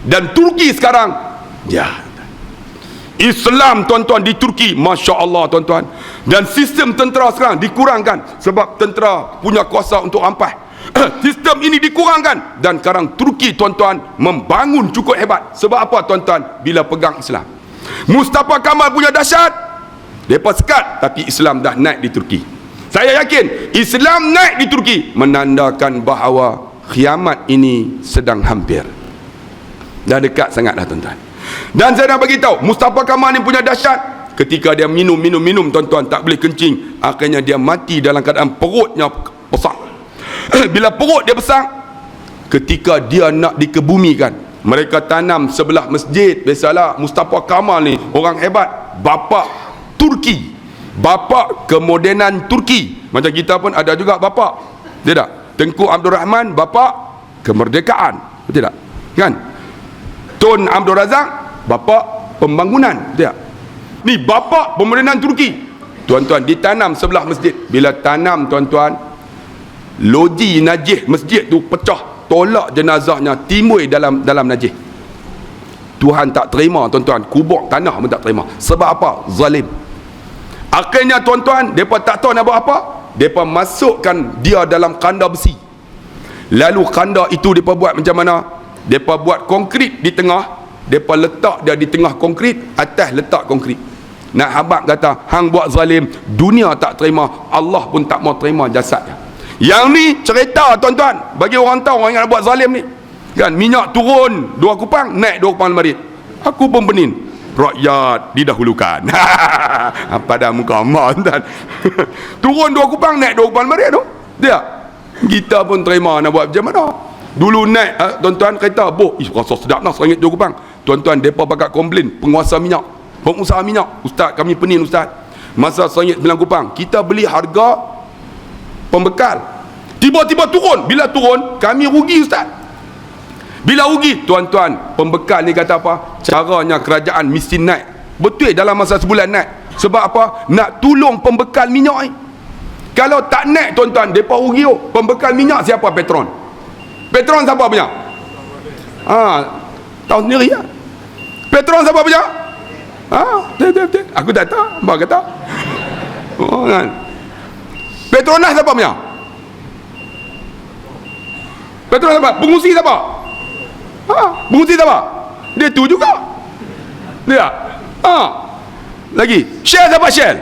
Dan Turki sekarang, Islam tuan-tuan di Turki, Masya Allah tuan-tuan. Dan sistem tentera sekarang dikurangkan, sebab tentera punya kuasa untuk rampas. Sistem ini dikurangkan, dan sekarang Turki tuan-tuan membangun cukup hebat. Sebab apa tuan-tuan? Bila pegang Islam. Mustafa Kamal punya dahsyat, mereka sekat, tapi Islam dah naik di Turki. Saya yakin Islam naik di Turki menandakan bahawa kiamat ini sedang hampir. Dah dekat sangat dah tuan-tuan. Dan saya nak bagi tahu, Mustafa Kamal ni punya dahsyat. Ketika dia minum tuan-tuan, tak boleh kencing, akhirnya dia mati dalam keadaan perutnya besar. Bila perut dia besar, ketika dia nak dikebumikan, mereka tanam sebelah masjid. Biasalah Mustafa Kamal ni orang hebat, bapa Turki. Bapa kemodenan Turki. Macam kita pun ada juga bapa. Betul tak? Tengku Abdul Rahman, bapa kemerdekaan. Betul tak? Kan? Tun Abdul Razak, bapa pembangunan. Betul tak? Ni bapa pemodenan Turki. Tuan-tuan, ditanam sebelah masjid. Bila tanam, tuan-tuan, loji najis masjid tu pecah, tolak jenazahnya, timbul dalam najis. Tuhan tak terima, tuan-tuan. Kubur tanah pun tak terima. Sebab apa? Zalim. Akhirnya, tuan-tuan, mereka tak tahu nak buat apa. Mereka masukkan dia dalam kandar besi. Lalu kandar itu mereka buat macam mana? Mereka buat konkrit di tengah. Mereka letak dia di tengah konkrit, atas letak konkrit. Nak habaq kata, hang buat zalim, dunia tak terima, Allah pun tak mau terima jasadnya. Yang ni cerita, tuan-tuan, bagi orang tahu orang yang nak buat zalim ni. Kan, minyak turun 2 kupang, naik 2 kupang lemari. Aku pun penin, rakyat didahulukan. Pada muka amat, tuan. Turun 2 kupang, naik 2 kupang lemari tu. Dia, kita pun terima nak buat macam mana. Dulu naik, tuan-tuan, kereta, rasa sedap lah, RM1 2 kupang. Tuan-tuan, mereka pakat komplain, penguasa minyak, pengusaha minyak, ustaz, kami penin ustaz, masa RM1 9 kupang, kita beli harga pembekal, tiba-tiba turun. Bila turun, kami rugi ustaz. Bila rugi, tuan-tuan, pembekal ni kata apa? Caranya kerajaan mesti naik. Betul dalam masa sebulan naik. Sebab apa? Nak tolong pembekal minyak ni. Kalau tak naik, tuan-tuan, mereka rugi. Pembekal minyak siapa? Petron. Petron siapa punya? Tahu sendiri ya. Petron siapa punya? Betul. Aku tak tahu. Abang kata. Kan? Petronas siapa punya? Petronas siapa? Pengusi siapa? Pengusi siapa? Dia tu juga. Dia. Lagi. Shell siapa Shell?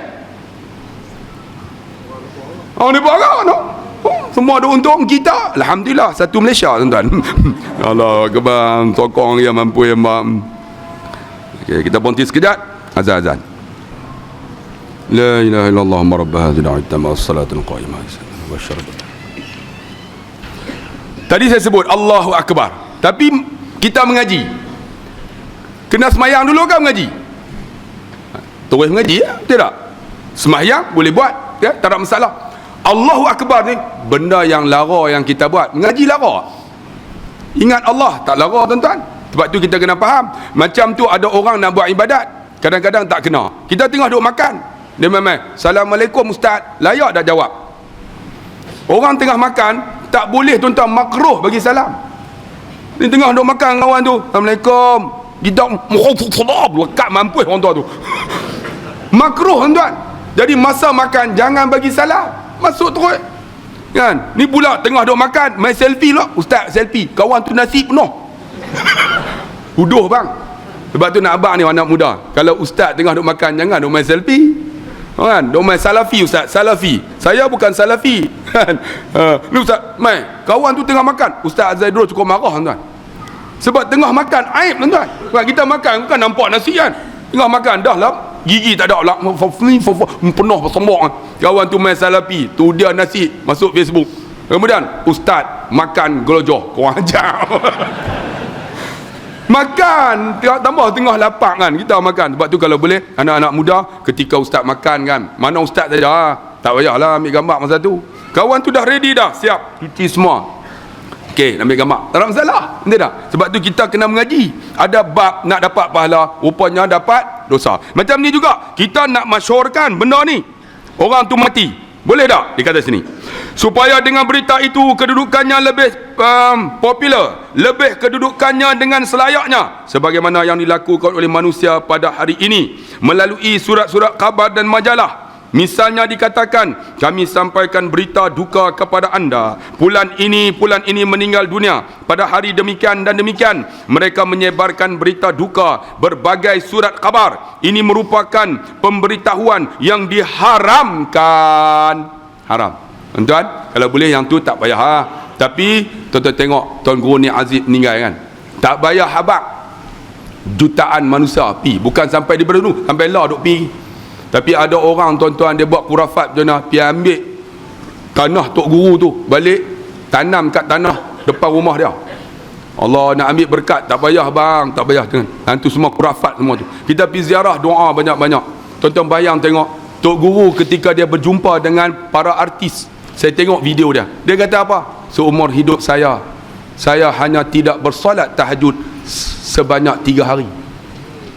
Ni barang no. Semua ada untung kita. Alhamdulillah, satu Malaysia, tuan-tuan. Allah kebang sokong yang mampu yang mam. Okay, kita berhenti sekejap. Azan. La ilaha illallah rabb hadhihi al-'ittama as-salatul qa'imah. Tadi saya sebut Allahu Akbar. Tapi kita mengaji. Kena semayang dulu kan mengaji? Terus mengaji ya? Tidak. Semayang boleh buat, ya? Tak ada masalah. Allahu Akbar ni benda yang lara yang kita buat. Mengaji lara. Ingat Allah tak lara, tuan-tuan. Sebab tu kita kena faham. Macam tu ada orang nak buat ibadat, kadang-kadang tak kena. Kita tengah duduk makan, dia memang Assalamualaikum ustaz, layak dah jawab. Orang tengah makan, tak boleh, tuan-tuan, makruh bagi salam. Ni tengah duduk makan kawan tu, Assalamualaikum, kita lekat mampus orang tua tu. Makruh, tuan-tuan. Jadi masa makan jangan bagi salam, masuk terus. Kan? Ni pula tengah duduk makan, main selfie lah. Ustaz selfie, kawan tu nasi penuh. Huduh bang. Sebab tu nak abang ni anak muda, kalau ustaz tengah duk makan, jangan duk main selfie. Kan? Duk main salafi ustaz, salafi. Saya bukan salafi. Kan? Ni ustaz, main. Kawan tu tengah makan. Ustaz Azaidul cukup marah, tuan. Sebab tengah makan aib, tuan. Kita makan bukan nampak nasi kan. Tengah makan dah lah, gigi tak ada lah, penuh bersembok. Kawan tu main salafi, tu dia nasi masuk Facebook. Kemudian ustaz makan gelojoh, kau ajar. Makan, tambah tengah lapar kan, kita makan. Sebab tu kalau boleh, anak-anak muda, ketika ustaz makan kan, mana ustaz saja, tak payahlah ambil gambar masa tu. Kawan tu dah ready dah, siap, cuci semua. Okey, ambil gambar, tak ada masalah. Betul tak? Sebab tu kita kena mengaji. Ada bab nak dapat pahala, rupanya dapat dosa. Macam ni juga, kita nak masyhurkan benda ni. Orang tu mati, boleh tak? Dia kata sini, supaya dengan berita itu kedudukannya lebih popular, lebih kedudukannya dengan selayaknya sebagaimana yang dilakukan oleh manusia pada hari ini melalui surat-surat khabar dan majalah. Misalnya dikatakan, kami sampaikan berita duka kepada anda, bulan ini meninggal dunia pada hari demikian dan demikian. Mereka menyebarkan berita duka berbagai surat khabar. Ini merupakan pemberitahuan yang diharamkan. Haram, tuan-tuan. Kalau boleh yang tu tak payah Tapi tuan-tuan tengok Tuan Guru ni Aziz meninggal kan, tak payah habaq jutaan manusia pi, bukan sampai di berdua, sampai lah duk pi. Tapi ada orang, tuan-tuan, dia buat kurafat macam mana, pergi ambil tanah Tok Guru tu, balik tanam kat tanah depan rumah dia. Allah nak ambil berkat, tak payah bang, tak payah. Hantu semua kurafat semua tu. Kita pergi ziarah, doa banyak-banyak. Tuan-tuan bayang tengok, Tok Guru ketika dia berjumpa dengan para artis, saya tengok video dia, dia kata apa? Seumur hidup saya hanya tidak bersolat tahajud sebanyak 3 hari.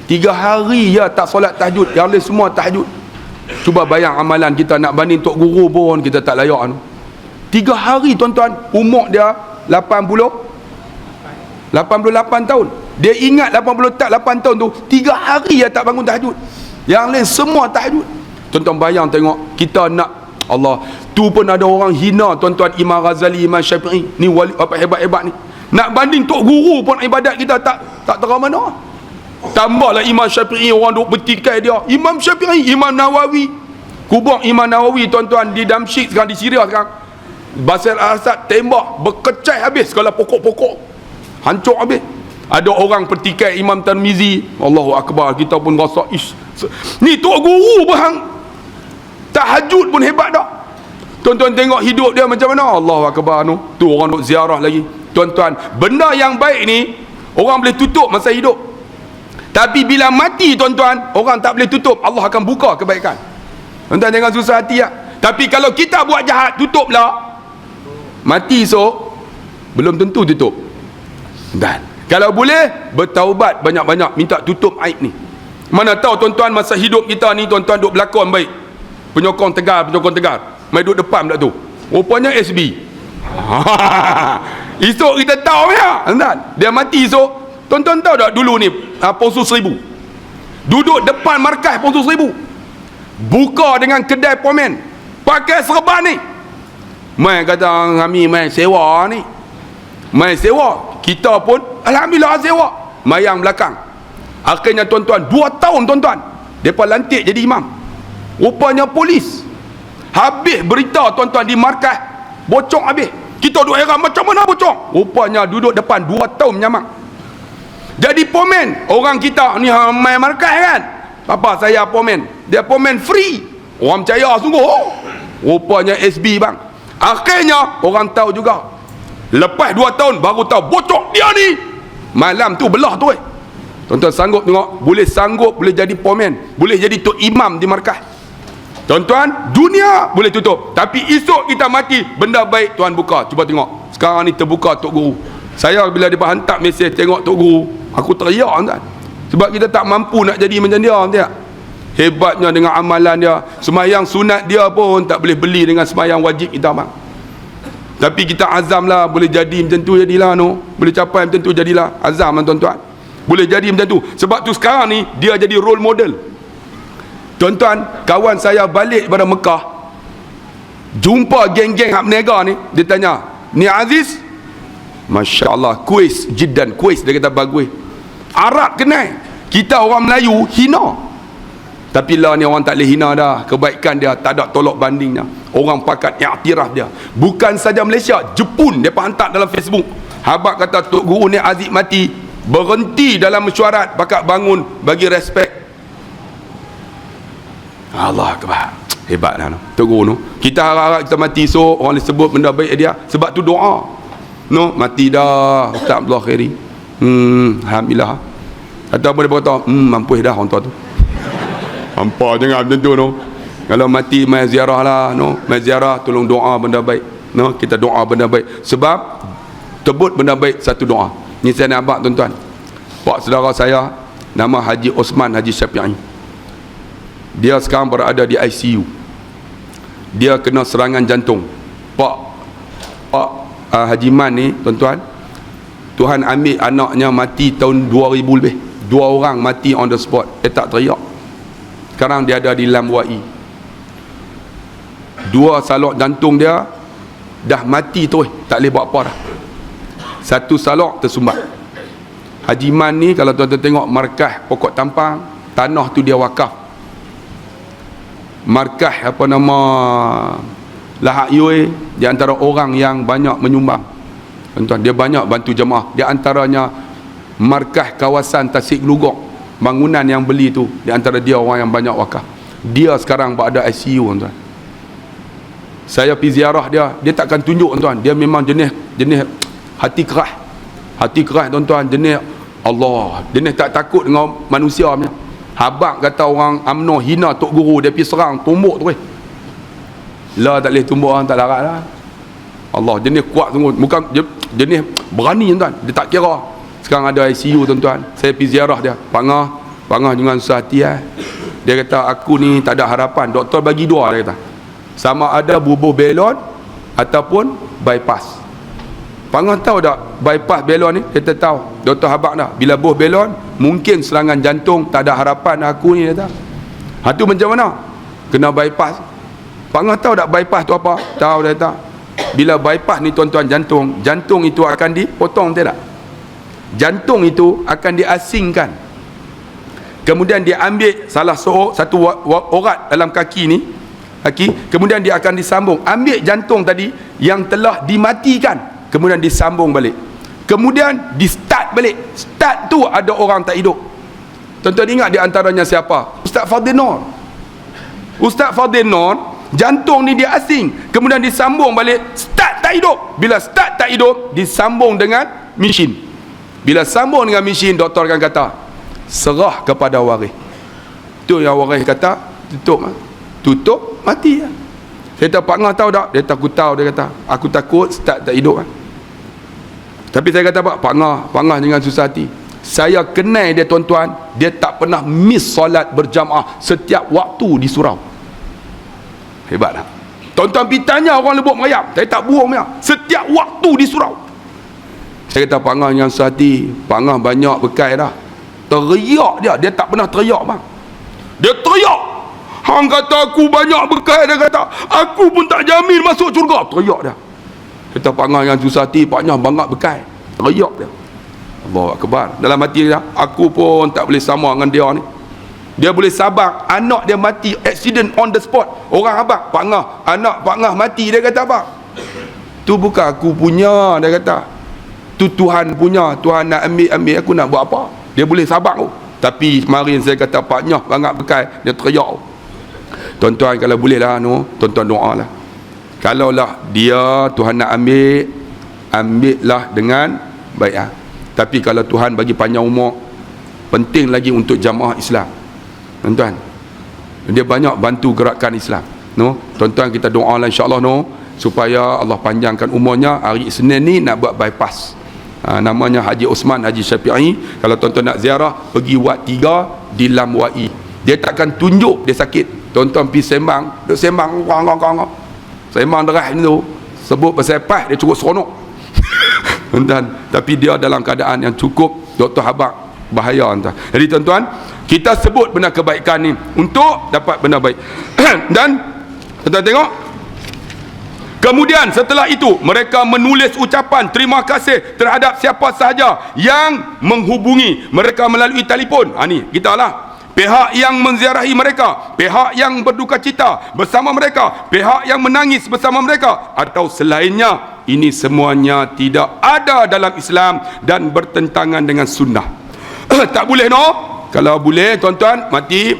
3 hari ya tak solat tahajud, yang lain semua tahajud. Cuba bayang amalan kita nak banding Tok Guru pun kita tak layak. 3 hari tuan-tuan, umur dia 88 tahun. Dia ingat 88 tahun tu 3 hari ya tak bangun tahajud, yang lain semua tahajud. Tuan-tuan bayang tengok, kita nak Allah tu pun ada orang hina tuan-tuan Imam Ghazali, Imam Syafi'i, ni wali apa hebat-hebat ni. Nak banding Tok Guru pun ibadat kita tak terang mana. Tambahlah Imam Syafi'i, orang duk bertikai dia. Imam Syafi'i, Imam Nawawi, kubur Imam Nawawi tuan-tuan di Damsyik sekarang, di Syria sekarang, Bashar al-Assad tembak berkecai habis segala pokok-pokok, hancur habis. Ada orang pertikai Imam Tirmizi, Allahu Akbar, kita pun rasa ni Tok Guru pun tahajud pun hebat dah. Tuan-tuan tengok hidup dia macam mana, Allahu Akbar. Tu orang duk ziarah lagi. Tuan-tuan, benda yang baik ni orang boleh tutup masa hidup, tapi bila mati tuan-tuan, orang tak boleh tutup. Allah akan buka kebaikan. Tuan-tuan jangan susah hati ya. Tapi kalau kita buat jahat, tutuplah, mati esok belum tentu tutup. Dan kalau boleh bertaubat banyak-banyak, minta tutup aib ni. Mana tahu tuan-tuan masa hidup kita ni tuan-tuan duk berlakon baik, penyokong tegar, mai duduk depan pula tu, rupanya SB. Esok kita tahu ya, tuan-tuan, dia mati esok. Tuan-tuan tahu tak dulu ni Poso Seribu, duduk depan markas Poso Seribu, buka dengan kedai pomen, pakai serban ni. Mai kata kami mai sewa ni, mai sewa, kita pun alhamdulillah sewa, mayang belakang. Akhirnya tuan-tuan 2 tahun tuan-tuan depa lantik jadi imam. Rupanya polis habis berita tuan-tuan di markas, bocor habis. Kita duk heran macam mana bocor, rupanya duduk depan 2 tahun menyamak. Jadi pomen, orang kita ni main markas kan, apa saya pomen, dia pomen free, orang percaya sungguh. Rupanya SB bang. Akhirnya orang tahu juga, lepas 2 tahun baru tahu bocor dia ni. Malam tu belah tu. Tuan-tuan sanggup tengok, boleh jadi pomen, boleh jadi tok imam di markas. Tuan-tuan, dunia boleh tutup, tapi esok kita mati, benda baik Tuhan buka. Cuba tengok, sekarang ni terbuka Tok Guru. Saya bila dia hantar mesej tengok Tok Guru, aku teriak tuan. Sebab kita tak mampu nak jadi macam dia, tak? Hebatnya dengan amalan dia. Semayang sunat dia pun tak boleh beli dengan semayang wajib kita bang. Tapi kita azam lah, boleh jadi macam tu jadilah no. Boleh capai macam tu jadilah. Azam lah tuan-tuan, boleh jadi macam tu. Sebab tu sekarang ni dia jadi role model. Tuan-tuan, kawan saya balik daripada Mekah, jumpa geng-geng hak menega ni, dia tanya, ni Aziz? Masya Allah, kuis jiddan, kuis, dia kata bagus. Arab kenal, kita orang Melayu hina. Tapi lah ni orang tak boleh hina dah. Kebaikan dia tak ada tolak bandingnya. Orang pakat iktiraf dia. Bukan saja Malaysia, Jepun dia hantar dalam Facebook. Habak kata Tok Guru ni Aziz mati, berhenti dalam mesyuarat, pakat bangun bagi respect. Allah Akbar, hebatlah no. Tok Guru no. Kita harap-harap kita mati esok, orang boleh sebut benda baik dia. Sebab tu doa no, mati dah Ustaz Abdullah Khairi, alhamdulillah. Atau boleh berkata mampus dah orang tua tu. Hampa jangan macam tu no. Kalau mati mai ziarah lah no, mai ziarah, tolong doa benda baik no. Kita doa benda baik, sebab tebut benda baik satu doa. Ni saya nak abang tuan-tuan, pak saudara saya nama Haji Osman Haji Syafi'i. Dia sekarang berada di ICU. Dia kena serangan jantung. Pak Haji Man ni tuan-tuan, Tuhan ambil anaknya mati tahun 2000 lebih. 2 orang mati on the spot, tak teriak. Sekarang dia ada di Lamwai. 2 salok jantung dia dah mati tu, tak boleh buat apa dah. 1 salok tersumbat. Haji Man ni kalau tuan-tuan tengok markas Pokok Tampang, tanah tu dia wakaf. Markas apa nama Lahak Yue, di antara orang yang banyak menyumbang tuan-tuan. Dia banyak bantu jemaah. Di antaranya markas kawasan Tasik Gelugok, bangunan yang beli tu, di antara dia orang yang banyak wakaf. Dia sekarang berada ICU tuan-tuan. Saya pergi ziarah dia, dia takkan tunjuk tuan-tuan. Dia memang jenis hati keras tuan-tuan, jenis Allah, jenis tak takut dengan manusia punya. Habaq kata orang UMNO hina tok guru, dia pergi serang, tumbuk terus. Lah tak boleh tumbuk orang tak larat lah. Allah, jenis kuat sungguh. Bukan jenis berani tuan. Dia tak kira. Sekarang ada ICU tuan-tuan. Saya pergi ziarah dia. Pangah dengan susah hati Dia kata aku ni tak ada harapan. Doktor bagi dua, dia kata. Sama ada bubuh belon ataupun bypass. Pangah tahu tak bypass belon ni? Kita tahu. Doktor Habaq dah. Bila bubuh belon, mungkin serangan jantung, tak ada harapan aku ni, dia kata. Tu macam mana? Kena bypass. Pangah tahu tak bypass tu apa? Tahu, dia kata. Bila bypass ni tuan-tuan, jantung itu akan dipotong, tidak? Jantung itu akan diasingkan. Kemudian dia ambil satu urat dalam kaki ni, kemudian dia akan disambung. Ambil jantung tadi yang telah dimatikan, kemudian disambung balik. Kemudian di start balik. Start tu ada orang tak hidup. Tuan-tuan ingat di antaranya siapa? Ustaz Fadil Nur. Ustaz Fadil Nur, jantung ni dia asing, kemudian disambung balik. Start tak hidup. Bila start tak hidup, disambung dengan mesin. Bila sambung dengan mesin, doktor akan kata serah kepada waris. Tu yang waris kata tutup mati. Saya kata Pak Ngah tahu tak? Dia kata aku tahu. Dia kata aku takut start tak hidup. Tapi saya kata Pak Ngah dengan susah hati. Saya kenal dia tuan-tuan, dia tak pernah miss solat berjamaah setiap waktu di surau. Hebat tak? Tuan-tuan pergi tanya orang Lubuk Merayap, saya tak bohong ya. Setiap waktu di surau. Saya kata Pak Ngah yang sehati, Pak Ngah banyak bekai dah. Teriak dia tak pernah teriak bang. Dia teriak. Hang kata aku banyak bekai, dia kata aku pun tak jamin masuk syurga. Teriak dia. Kata Pak Ngah yang susah hati, Pak Ngah banyak bekai. Teriak dia. Allahu Akbar. Dalam hati dia, aku pun tak boleh sama dengan dia ni. Dia boleh sabar anak dia mati accident on the spot. Orang abang Pak Ngah, anak Pak Ngah mati, dia kata apa? Tu bukan aku punya, dia kata. Tu Tuhan punya. Tuhan nak ambil, aku nak buat apa? Dia boleh sabar tu. Tapi kemarin saya kata Pak Ngah banyak bekai, dia teriak. Tuan-tuan kalau boleh lah tuan-tuan doa lah. Kalau lah dia Tuhan nak ambillah dengan baik . Tapi kalau Tuhan bagi panjang umur, penting lagi untuk jamaah Islam. Tuan-tuan, dia banyak bantu gerakan Islam. Tuan-tuan kita doa lah insya-Allah supaya Allah panjangkan umurnya. Hari Isnin ni nak buat bypass. Namanya Haji Osman Haji Syafi'i. Kalau tuan-tuan nak ziarah, pergi Wad 3 di Lam Wai. Dia takkan tunjuk dia sakit. Tuan-tuan pergi sembang, duk sembang sembang derah ni tu, sebut pasal pas dia cukup seronok. Tuan-tuan, tapi dia dalam keadaan yang cukup. Dr. Habaq bahaya tuan. Jadi tuan-tuan, kita sebut benda kebaikan ni untuk dapat benda baik. Dan tuan-tuan tengok, kemudian setelah itu mereka menulis ucapan terima kasih terhadap siapa sahaja yang menghubungi mereka melalui telefon. Ni kita lah, pihak yang menziarahi mereka, pihak yang berduka cita bersama mereka, pihak yang menangis bersama mereka atau selainnya. Ini semuanya tidak ada dalam Islam dan bertentangan dengan sunnah. Tak boleh Kalau boleh tuan-tuan mati.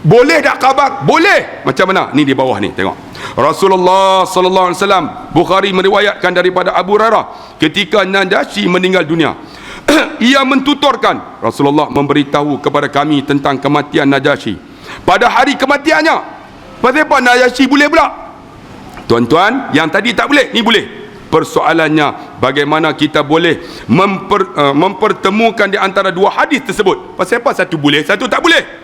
Boleh tak khabar? Boleh. Macam mana? Ni di bawah ni, tengok. Rasulullah sallallahu alaihi wasallam, Bukhari meriwayatkan daripada Abu Hurairah, ketika Najasyi meninggal dunia, ia mentuturkan, Rasulullah memberitahu kepada kami tentang kematian Najasyi. Pada hari kematiannya, pasal apa Najasyi boleh pula? Tuan-tuan, yang tadi tak boleh, ni boleh. Persoalannya, bagaimana kita boleh mempertemukan di antara dua hadis tersebut? Pasal apa satu boleh, satu tak boleh?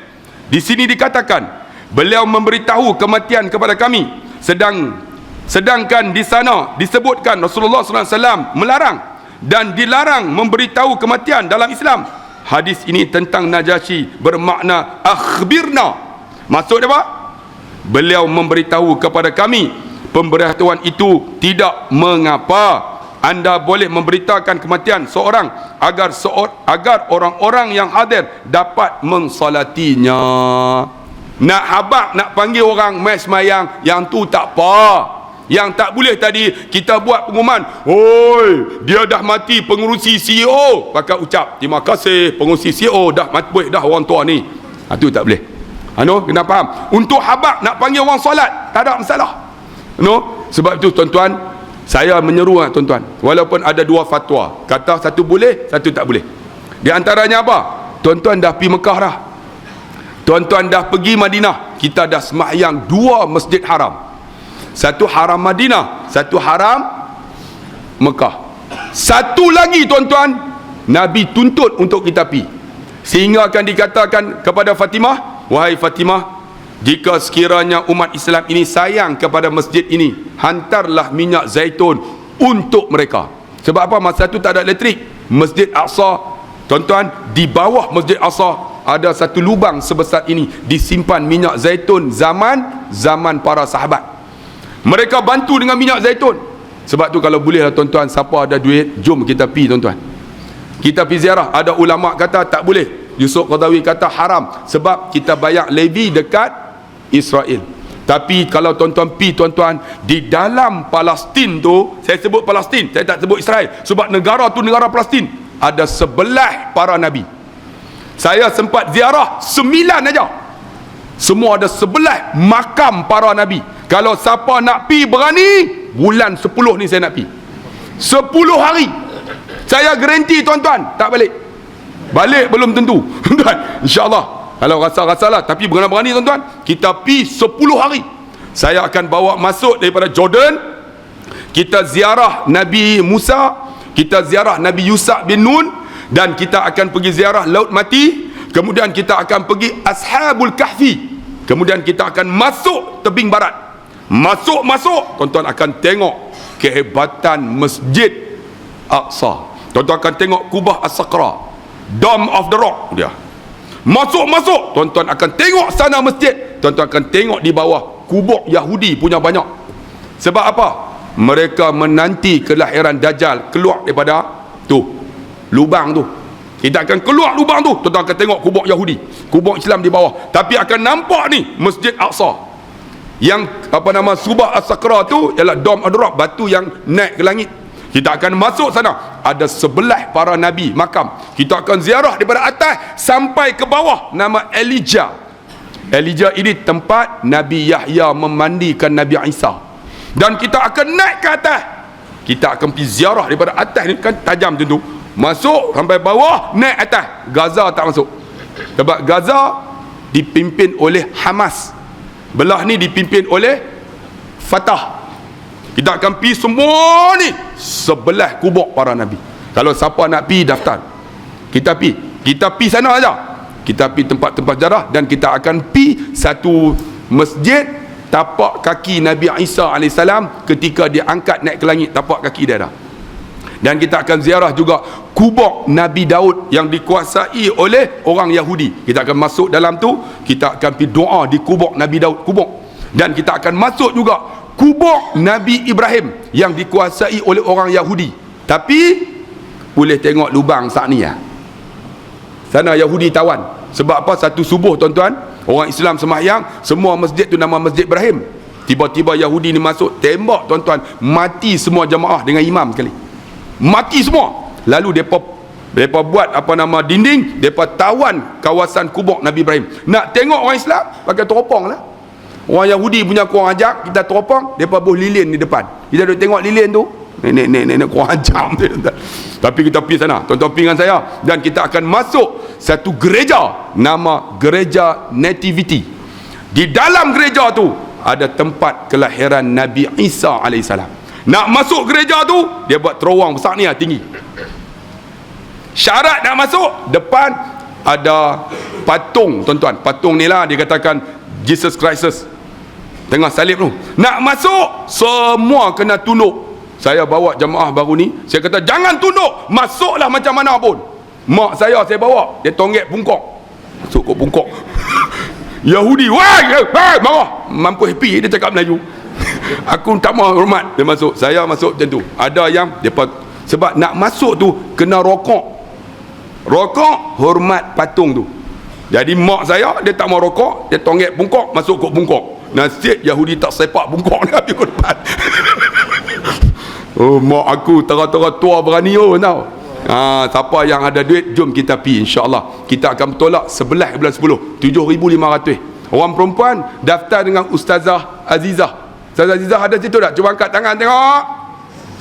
Di sini dikatakan, beliau memberitahu kematian kepada kami, sedangkan di sana disebutkan Rasulullah SAW melarang dan dilarang memberitahu kematian dalam Islam. Hadis ini tentang Najasyi bermakna akhbirna. Maksud apa? Beliau memberitahu kepada kami pemberitahuan itu tidak mengapa. Anda boleh memberitakan kematian seorang agar orang-orang yang hadir dapat mensolatinya. Nak habaq, nak panggil orang mai semayang, yang tu tak apa. Yang tak boleh tadi kita buat pengumuman, oi, dia dah mati pengurusi CEO, pakai ucap terima kasih pengurusi CEO dah mati dah orang tua ni. Itu tak boleh. Kena faham. Untuk habaq nak panggil orang solat tak ada masalah. Sebab itu tuan-tuan, saya menyeru tuan-tuan, walaupun ada dua fatwa, kata satu boleh, satu tak boleh. Di antaranya apa? Tuan-tuan dah pergi Mekah dah. Tuan-tuan dah pergi Madinah, kita dah sembahyang 2 masjid haram. Satu haram Madinah, satu haram Mekah. Satu lagi tuan-tuan, Nabi tuntut untuk kita pergi, sehingga akan dikatakan kepada Fatimah, wahai Fatimah, jika sekiranya umat Islam ini sayang kepada masjid ini, hantarlah minyak zaitun untuk mereka. Sebab apa? Masa itu tak ada elektrik. Masjid Aqsa, tuan-tuan, di bawah Masjid Aqsa ada satu lubang sebesar ini, disimpan minyak zaitun zaman para sahabat. Mereka bantu dengan minyak zaitun. Sebab tu kalau boleh lah tuan-tuan, siapa ada duit, jom kita pergi tuan-tuan. Kita pergi ziarah. Ada ulama kata tak boleh. Yusuf Qaradawi kata haram, sebab kita bayar levy dekat Israel. Tapi kalau tuan-tuan pergi tuan-tuan, di dalam Palestin tu, saya sebut Palestin, saya tak sebut Israel, sebab negara tu negara Palestin, ada 11 para Nabi. Saya sempat ziarah 9 aja. Semua ada 11 makam para Nabi. Kalau siapa nak pi berani, bulan 10 ni saya nak pi. 10 hari. Saya garanti tuan-tuan, tak balik. Balik belum tentu. Tuan, insya-Allah. Kalau rasa-rasalah, tapi berani-berani tuan-tuan, kita pi 10 hari. Saya akan bawa masuk daripada Jordan. Kita ziarah Nabi Musa, kita ziarah Nabi Yusuf bin Nun, dan kita akan pergi ziarah Laut Mati. Kemudian kita akan pergi Ashabul Kahfi. Kemudian kita akan masuk tebing barat. Masuk tuan-tuan akan tengok kehebatan Masjid Aqsa. Tuan-tuan akan tengok Kubah As-Saqra, Dome of the Rock dia. Masuk tuan-tuan akan tengok sana masjid. Tuan-tuan akan tengok di bawah kubur Yahudi punya banyak. Sebab apa? Mereka menanti kelahiran Dajjal keluar daripada tu lubang tu. Kita akan keluar lubang tu, tuan-tuan akan tengok kubur Yahudi, kubur Islam di bawah. Tapi akan nampak ni Masjid Aqsa. Yang Subah As-Saqra tu ialah Dome of the Rock, batu yang naik ke langit. Kita akan masuk sana, ada 11 para Nabi makam. Kita akan ziarah daripada atas sampai ke bawah, nama Elijah. Elijah ini tempat Nabi Yahya memandikan Nabi Isa. Dan kita akan naik ke atas. Kita akan pergi ziarah daripada atas ni, kan tajam tentu. Masuk sampai bawah, naik atas. Gaza tak masuk. Sebab Gaza dipimpin oleh Hamas. Belah ni dipimpin oleh Fatah. Kita akan pergi semua ni 11 kubur para Nabi. Kalau siapa nak pergi, daftar. Kita pergi sana aja. Kita pergi tempat-tempat sejarah, dan kita akan pergi satu masjid tapak kaki Nabi Isa AS ketika dia angkat naik ke langit, tapak kaki dia dah. Dan kita akan ziarah juga kubur Nabi Daud yang dikuasai oleh orang Yahudi. Kita akan masuk dalam tu, kita akan pergi doa di kubur Nabi Daud, kubur. Dan kita akan masuk juga kubur Nabi Ibrahim yang dikuasai oleh orang Yahudi. Tapi boleh tengok lubang saat ni ya. Sana Yahudi tawan. Sebab apa? Satu subuh tuan-tuan, orang Islam sembahyang, semua masjid tu nama Masjid Ibrahim. Tiba-tiba Yahudi ni masuk, tembak tuan-tuan, mati semua jemaah dengan imam sekali. Mati semua. Lalu mereka buat dinding, mereka tawan kawasan kubur Nabi Ibrahim. Nak tengok orang Islam, pakai teropong lah. Orang Yahudi punya kurang ajar, kita teropong, mereka boleh lilin di depan. Kita duduk tengok lilin tu, nenek kurang ajar. Tapi kita pergi sana, tuan-tuan pergi dengan saya, dan kita akan masuk satu gereja, nama Gereja Nativity. Di dalam gereja tu ada tempat kelahiran Nabi Isa AS. Nak masuk gereja tu, dia buat terowong besar ni lah, tinggi. Syarat nak masuk, depan ada patung tuan-tuan. Patung ni lah dikatakan Jesus Christ tengah salib tu. Nak masuk, semua kena tunduk. Saya bawa jemaah baru ni, saya kata jangan tunduk, masuklah macam mana pun. Mak saya bawa, dia tonggek bungkok. Masuk kot bungkok. Yahudi, wah, marah. Mampu happy, dia cakap Melayu. Aku tak mahu hormat. Dia masuk, saya masuk macam tu. Ada yang sebab nak masuk tu kena rokok, hormat patung tu. Jadi mak saya, dia tak mau rokok, dia tonggek bungkok, masuk kot bungkok. Nasib Yahudi tak sepak bungkok ni habis kot depan. Oh, mak aku tera-tera tua berani tau. Siapa yang ada duit, jom kita pergi, insya-Allah. Kita akan bertolak 11 bulan 10, 7,500. Orang perempuan daftar dengan Ustazah Azizah. Ustazah Azizah ada situ tak? Cuba angkat tangan tengok.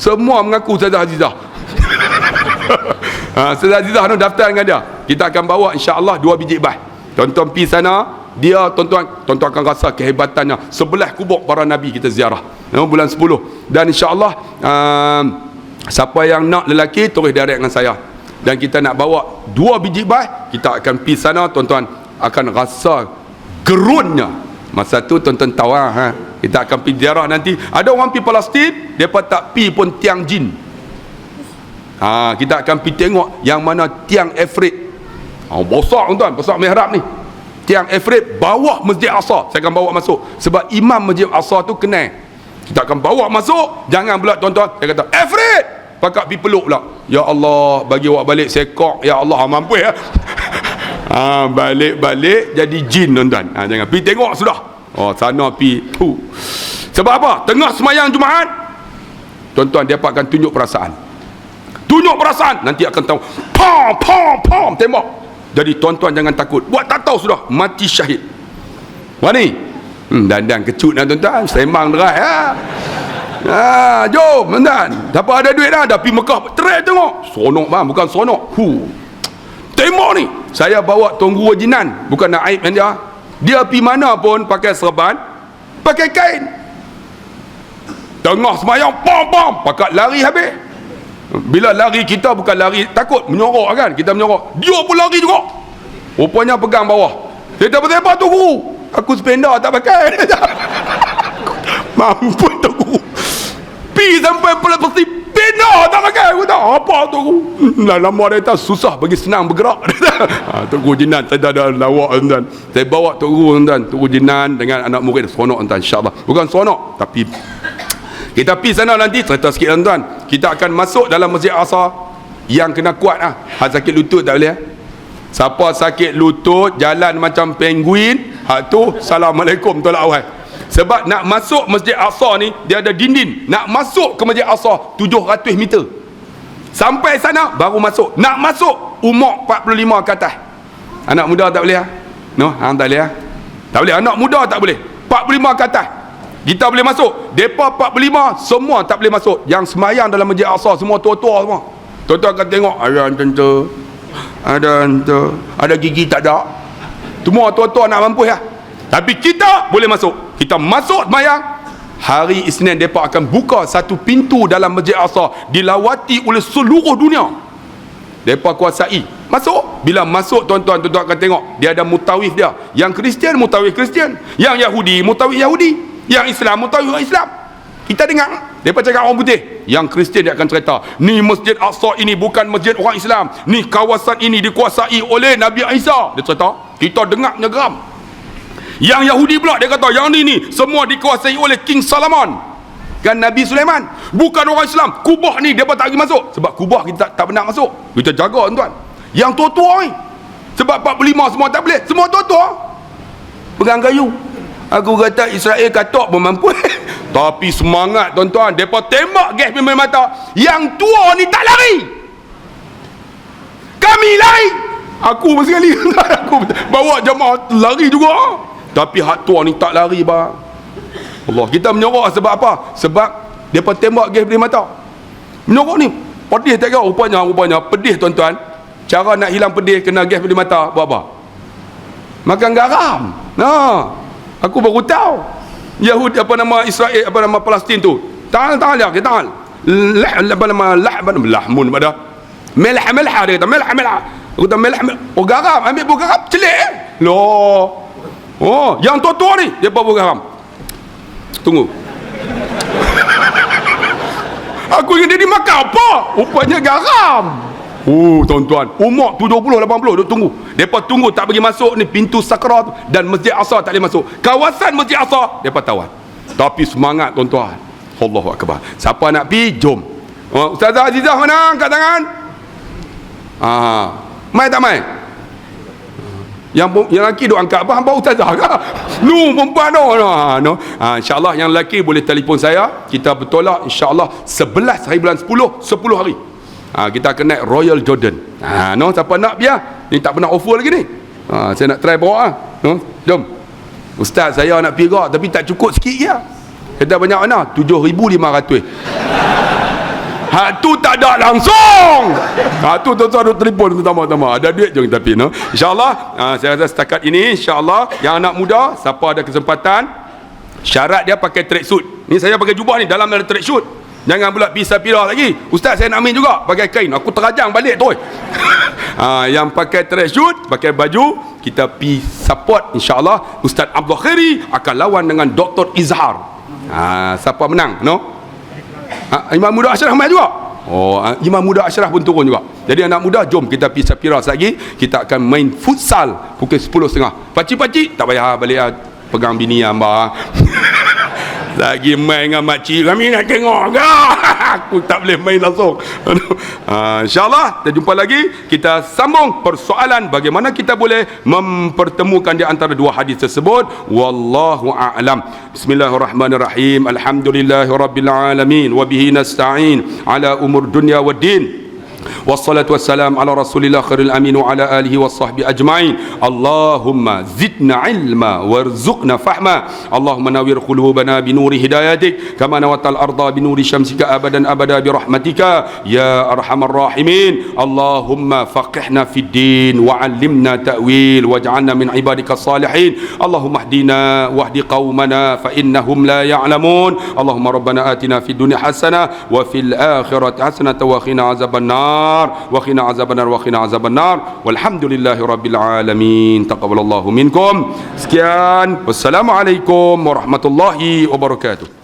Semua mengaku Ustazah Azizah. Ustazah Azizah daftar dengan dia. Kita akan bawa insya-Allah 2 biji emas. Tonton pergi sana, dia tuan-tuan akan rasa kehebatannya. 11 kubur para nabi kita ziarah bulan 10. Dan insya-Allah siapa yang nak lelaki terus direct dengan saya, dan kita nak bawa 2 biji bas, kita akan pergi sana. Tuan-tuan akan rasa gerunnya. Masa tu tuan-tuan tahu kita akan pergi ziarah nanti. Ada orang pergi Palestin, depa tak pergi pun tiang jin. Kita akan pergi tengok yang mana tiang Efrit. Besar tuan-tuan, besar mihrab ni. Tiang Efrit bawah Masjid Aqsa. Saya akan bawa masuk sebab imam Masjid Aqsa tu kenal. Kita akan bawa masuk. Jangan pula tuan-tuan dia kata Efrit, pakak pergi peluk pula. Ya Allah, bagi awak balik sekok. Ya Allah, mampu ya. Balik-balik jadi jin tuan-tuan. Jangan pergi tengok sudah. Sana pergi. Sebab apa? Tengah semayang Jumaat, tuan-tuan, dia akan tunjuk perasaan. Tunjuk perasaan, nanti akan tahu. Pam, tembak. Jadi tuan-tuan jangan takut. Buat tak tahu sudah, mati syahid. Wah ni. Dan kecut dah tuan-tuan. Sembang deras ya. Jom tuan-tuan. Dapat ada duit dah. Dah pergi Mekah. Terai tengok. Sonok bang, bukan sonok. Tembak ni. Saya bawa Tunggu Jinan. Bukan nak aib dia. Dia pergi mana pun pakai serban, pakai kain. Tengah semayang, pam, pakat lari habis. Bila lari kita bukan lari takut, menyorok kan, kita menyorok. Dia pun lari juga. Rupanya pegang bawah. Dia tak apa tu guru. Aku sependa tak pakai. Mampu tu guru. Pi sampai pasti penda tak pakai. Aku tak apa tu guru. Lama dia tak susah bagi senang bergerak. Tu guru Jinan saya ada lawak tuan. Saya bawa tu guru tuan, tu guru Jinan dengan anak murid seronok tuan, insya-Allah. Bukan seronok tapi kita pergi sana nanti, cerita sikit tuan-tuan. Kita akan masuk dalam Masjid Aqsa. Yang kena kuat hak sakit lutut tak boleh. Siapa sakit lutut, jalan macam penguin, hak tu Assalamualaikum tolak awal. Sebab nak masuk Masjid Aqsa ni, dia ada dinding. Nak masuk ke Masjid Aqsa 700 meter. Sampai sana baru masuk. Nak masuk umur 45 ke atas. Anak muda tak boleh No, tak boleh Tak boleh, anak muda tak boleh. 45 ke atas kita boleh masuk. Depa 45 semua tak boleh masuk. Yang semayang dalam Masjid Aqsa semua tua-tua semua. Tua-tua akan tengok, ada tentu, ada gigi tak ada. Semua tua-tua nak mampu ya. Tapi kita boleh masuk. Kita masuk semayang. Hari Isnin depa akan buka satu pintu dalam Masjid Aqsa, dilawati oleh seluruh dunia. Depa kuasai. Masuk. Bila masuk tuan-tuan akan tengok dia ada mutawif dia. Yang Kristian mutawif Kristian, yang Yahudi mutawif Yahudi, yang Islam mutawif orang Islam. Kita dengar depa cakap orang putih. Yang Kristian dia akan cerita, ni Masjid Aqsa ini bukan masjid orang Islam, ni kawasan ini dikuasai oleh Nabi Isa. Dia cerita, kita dengar geram. Yang Yahudi pula dia kata, yang ni semua dikuasai oleh King Solomon, kan Nabi Sulaiman, bukan orang Islam. Kubah ni depa tak pergi masuk sebab kubah kita tak pernah masuk. Kita jaga tuan-tuan. Yang tua-tua ni sebab 45 semua tak boleh. Semua tua-tua pegang kayu. Aku kata Israel katok pun mampu. Tapi semangat tuan-tuan, depa tembak gas memang mata. Yang tua ni tak lari, kami lari. Aku pun sekali aku bawa jemaah lari juga. Tapi hak tua ni tak lari bang. Allah, kita menyorok sebab apa? Sebab depa tembak gas memang mata. Menyorok ni pedih tak kau? Rupanya pedih tuan-tuan. Cara nak hilang pedih kena gas di mata, buat apa? Makan garam. Aku baru tahu. Yahudi Israel Palestin tu. Ta'al dia kata. Lahmun pada. Melah dia kata melah. Aku kata melah. Oh garam, ambil buah garam celik. Loh. Oh, yang tua-tua ni dia bawa garam. Tunggu. Aku ingin dia dimakan apa? Rupanya garam. Tuan-tuan, umur 70 80 duk tunggu. Depa tunggu tak bagi masuk ni pintu Sakra dan Masjid Aqsa tak boleh masuk. Kawasan Masjid Aqsa depa tawar. Tapi semangat tuan-tuan. Allahu akbar. Siapa nak pergi jom. Ustazah Azizah mana? Angkat tangan. Mai tak mai? Yang lelaki duk angkat apa? Hamba ustazah ke? Perempuan no. Insya-Allah yang lelaki boleh telefon saya. Kita bertolak insya-Allah 11 hari bulan 10 hari. Kita akan naik Royal Jordan. Siapa nak biar? Ni tak pernah offer lagi ni. Saya nak try bawa jom. Ustaz saya nak pergi tapi tak cukup sikit ya. Kata banyak mana? 7,500. Hak tu tak ada langsung. Hak tu tuan-tuan telefon pertama-tama. Ada duit je tapi no. InsyaAllah saya rasa setakat ini insyaAllah yang anak muda siapa ada kesempatan, syarat dia pakai tracksuit. Ni saya pakai jubah ni, dalam ada tracksuit. Jangan pula pergi sapira lagi. Ustaz saya nak main juga pakai kain. Aku terajang balik tu. Yang pakai tracksuit, pakai baju, kita pergi support insyaAllah. Ustaz Abdul Khairi akan lawan dengan Dr. Izhar. Siapa menang? No? Imam Muda Ashraf main juga. Imam Muda Ashraf pun turun juga. Jadi anak muda, jom kita pergi Sapira lagi. Kita akan main futsal pukul 10.30. Pakcik-pakcik tak payah balik pegang bini hamba. Lagi main dengan makcik, kami nak tengok ke? Aku tak boleh main langsung. InsyaAllah kita jumpa lagi. Kita sambung persoalan bagaimana kita boleh mempertemukan di antara dua hadis tersebut. Wallahu a'lam. Bismillahirrahmanirrahim. Alhamdulillahirrabbilalamin. Wabihi nasta'in ala umur dunya wa din. Wassalatu wassalam ala rasulillah khairil amin wa ala alihi wa sahbihi ajma'in. Allahumma zidna ilma warzuqna fahma. Allahumma nawir qulubana binuri hidayatik kama nawatal arda binuri syamsika abadan abada birahmatika ya arhamar rahimin. Allahumma faqihna fid din wa 'allimna ta'wil waj'alna min ibadika salihin. Allahumma hdina wahdi qaumana fa innahum la ya'lamun. Allahumma rabbana atina fid dunya hasanah wa fil akhirati hasanah wa qina azabannar wa qina azabannar wa qina azabannar walhamdulillahi rabbil alamin. Taqabbalallahu minkum. Sekian, wassalamualaikum warahmatullahi wabarakatuh.